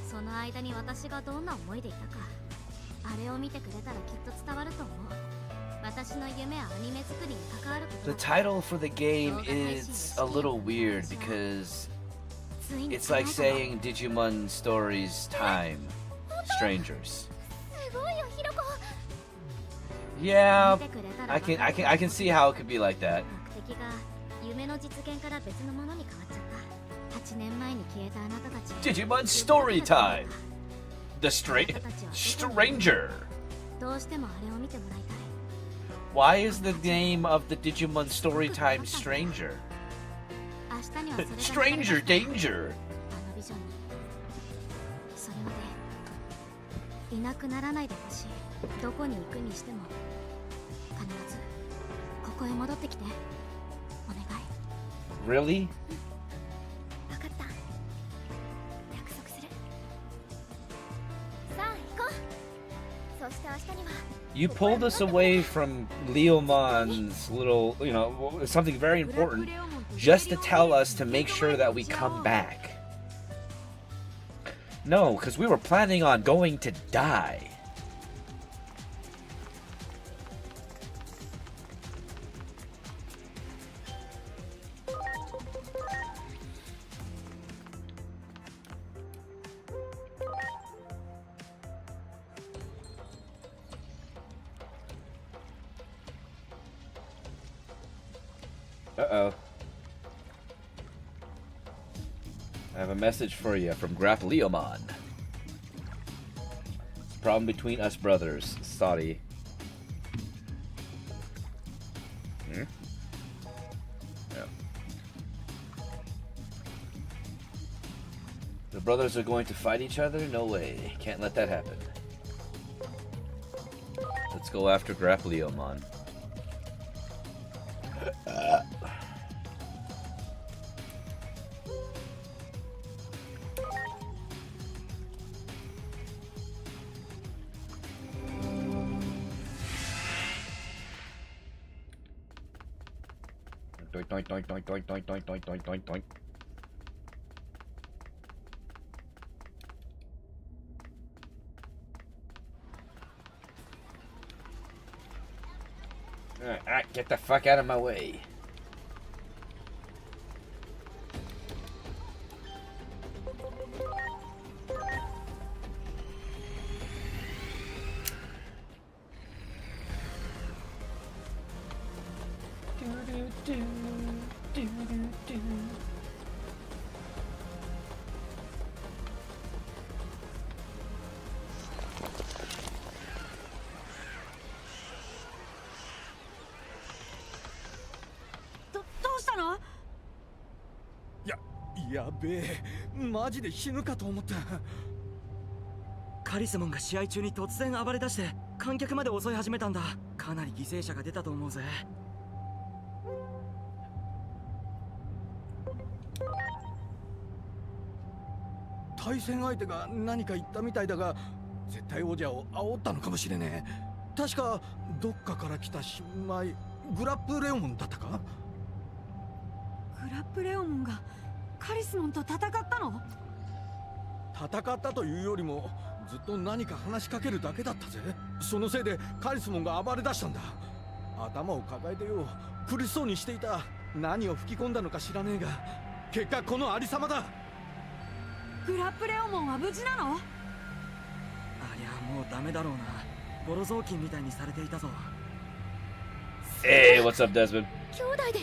その間に私がどんな思いでいたか。あれを見てくれたらきっと伝わると思う。私の夢はアニメ作りに関わること The title for the game is a little weird because it's like saying Digimon Stories Time Strangers. すごいよ、ヒロコ。 Yeah, I can see how it could be like that. 目的が夢の実現から別のものに変わっちゃった。8年前に消えたあなたたち。 Digimon Story Time. The Stranger. どうしてもあれを見てもらいたい。Why is the name of the Digimon Storytime Stranger? 明日にはそれが Stranger Danger! あのビジョンにそれまでいなくならないでほしい。どこに行くにしても必ずここへ戻ってきてお願い。 Really? 分かった。約束する。さあ行こう。そして明日には You pulled us away from Leomon's little, you know, something very important, just to tell us to make sure that we come back. No, because we were planning on going to die. Uh-oh. I have a message for you from Grappleomon. Problem between us brothers. Sorry. Hmm? Yeah. The brothers are going to fight each other? No way. Can't let that happen. Let's go after Grappleomon. Doink, doink, doink, doink, doink, doink, doink, doink, doink, doink, doink. Alright, get the fuck out of my way. Do. どうしたの？やべえ、マジで死ぬかと思った。カリスモンが試合中に突然暴れ出して観客まで襲い始めたんだ。かなり犠牲者が出たと思うぜ。対戦相手が何か言ったみたいだが、絶対王者を煽ったのかもしれねえ。確かどっかから来た新米グラップレオモンだったか？グラップレオモンがカリスモンと戦ったの？戦ったというよりもずっと何か話しかけるだけだったぜ。そのせいでカリスモンが暴れ出したんだ。頭を抱えてよ、苦しそうにしていた。何を吹き込んだのか知らねえが、結果このありさまだ。グラップレオモンは無事なの？ありゃもうダメだろうな。ボロ雑巾みたいにされていたぞ。Hey, what's up, Desmond? 兄弟で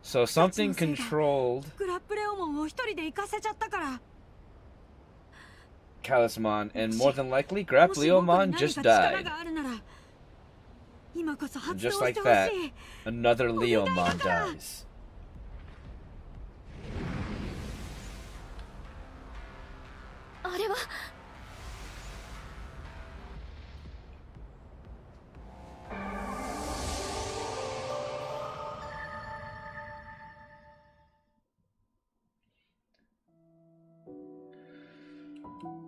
So something controlled グラップレオモンを一人で行かせちゃったから。 Kalismon, and more than likely, もし僕に Grappleomon 何か just 力 died. があるなら今こそ発動 Just して like ほし that, い。 another Leomon お願いだから。 dies. あれは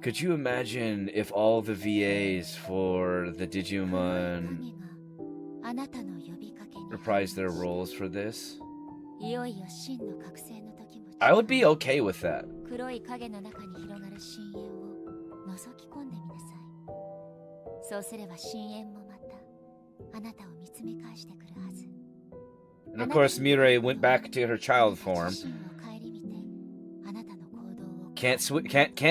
Could you imagine if all the VAs for the 影 Digimon があなたの呼びかけに reprised their roles for this? いよいよ真の覚醒の時も I would be okay with that. 黒い影の中に広がる深淵を覗き込んでみなさい。そうすれば深淵もまたあなたを見つめ返してくるはず。 And of course, Mirai went back to her child form. 自身を顧みてあなたの行動を Can't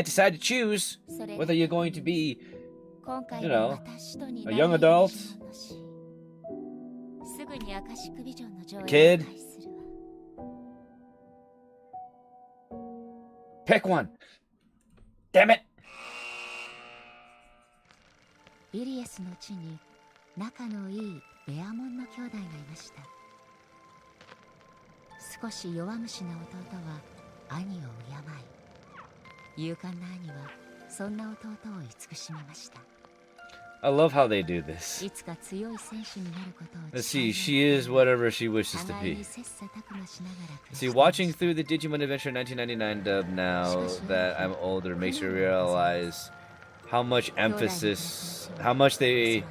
decide to choose それ whether you're going to be 今回 you の know, 私とに a young adult, すぐにアカシックビジョンの上映を kid. 開始するわ。 Pick one. Damn it. イリエスの地に仲のいいベアモンの兄弟がいました。少し弱虫な弟は兄を敬い、勇敢な兄はそんな弟を慈しみました。 I love how they do this. いつか強い選手になることを Let's see, she is whatever she wishes to 互い be. に切磋琢磨しながら暮ら See, していま watching した。 through the Digimon Adventure 1999 dub now that I'm older makes me realize how much emphasis, how much they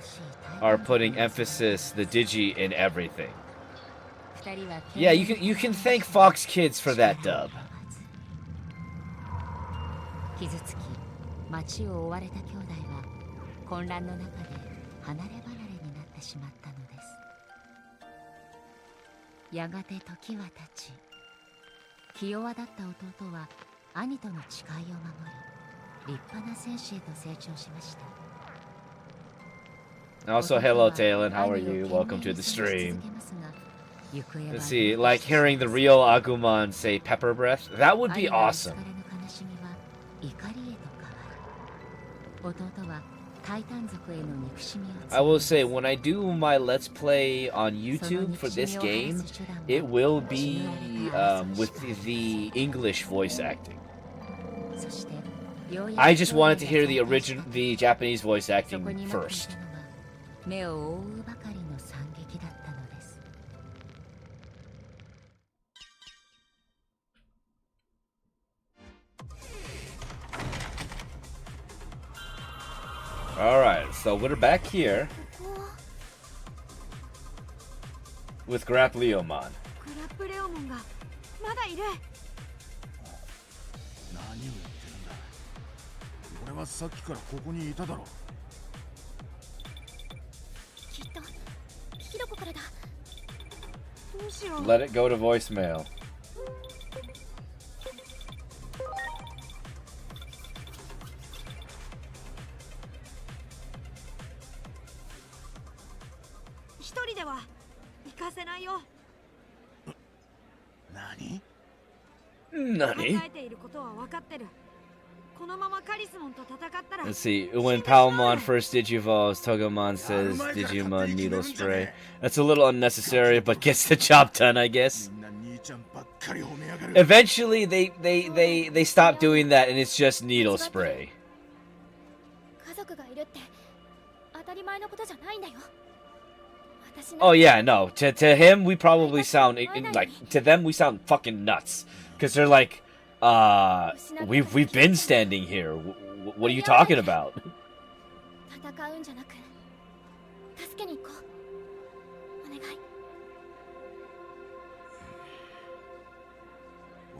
are putting emphasis, the Digi, in everything. 二人は Yeah, you can thank Fox Kids for that dub. 傷つき町を追われた兄弟は混乱の中で離れ離れになってしまったのです。やがて時は経ち、気弱だった弟は兄との誓いを守り、立派な戦士へと成長しました。 Also, hello, Talon. How are you? Welcome to the stream. Let's see, like hearing the real Agumon say pepper breath. That would be awesome. I will say, when I do my Let's Play on YouTube for this game, it will be with the English voice acting. I just wanted to hear the Japanese voice acting first. 目を覆うばかりの惨劇だったのです。 Alright, so we're back here with Grappleomon. グラップレオモンがまだいる。何を言ってるんだ。俺はさっきからここにいただろ。きっとヒロコからだ。どうしよう。 Let it go to voicemail. 一人では行かせないよ。何？Nani? 考えていることは分かってる。このままカリスモンと戦ったら。 Let's see, when Palmon first Digivolves, Togemon says Digimon Needle Spray. That's a little unnecessary, but gets the job done, I guess. みんな兄ちゃんばっかり褒めやがる。 Eventually, they stop doing that, and it's just Needle Spray. 家族がいるって当たり前のことじゃないんだよ。私 Oh yeah, no. To him, we probably sound like to them we sound fucking nuts, because they're like, we've been standing here. What are you talking about? 戦うんじゃなく助けに行こう。お願い。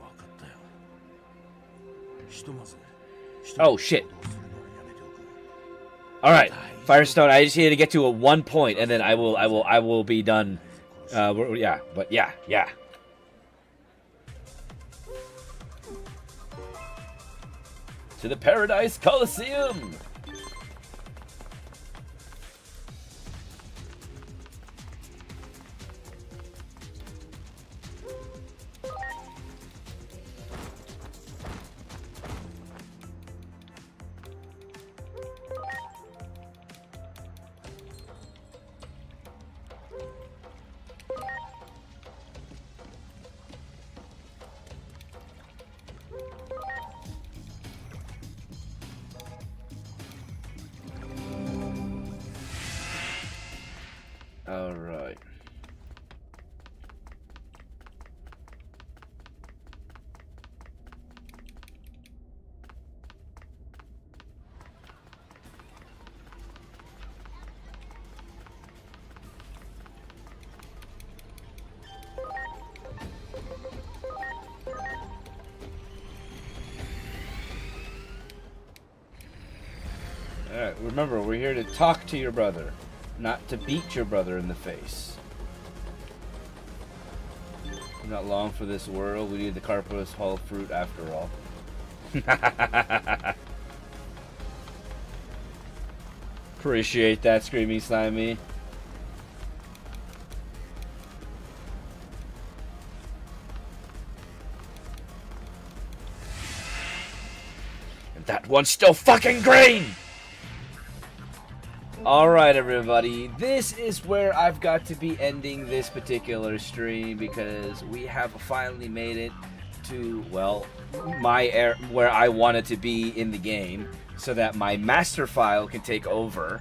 わかったよ。ひとまず。 Oh shit. All right, Firestone. I just need to get to a 1 point, and then I will be done. Yeah, but yeah. To the Paradise Coliseum. All right. Alright, remember, we're here to talk to your brother, not to beat your brother in the face. We're not long for this world, we need the Carpus Hall fruit after all. Appreciate that, Screaming Slimy. And that one's still fucking green! Alright, everybody, this is where I've got to be ending this particular stream because we have finally made it to, well, where I wanted to be in the game so that my master file can take over.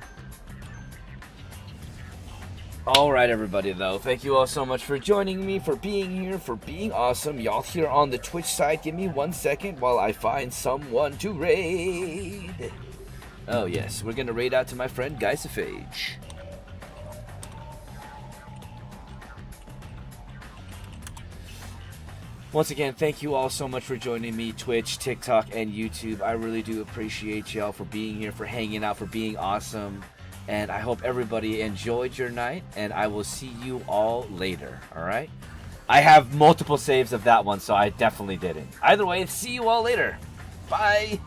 Alright, everybody, though, thank you all so much for joining me, for being here, for being awesome. Y'all here on the Twitch side, give me 1 second while I find someone to raid. Oh yes, we're gonna raid out to my friend Geisophage. Once again, thank you all so much for joining me, Twitch, TikTok, and YouTube. I really do appreciate y'all for being here, for hanging out, for being awesome. And I hope everybody enjoyed your night, and I will see you all later, alright? I have multiple saves of that one, so I definitely didn't. Either way, see you all later. Bye!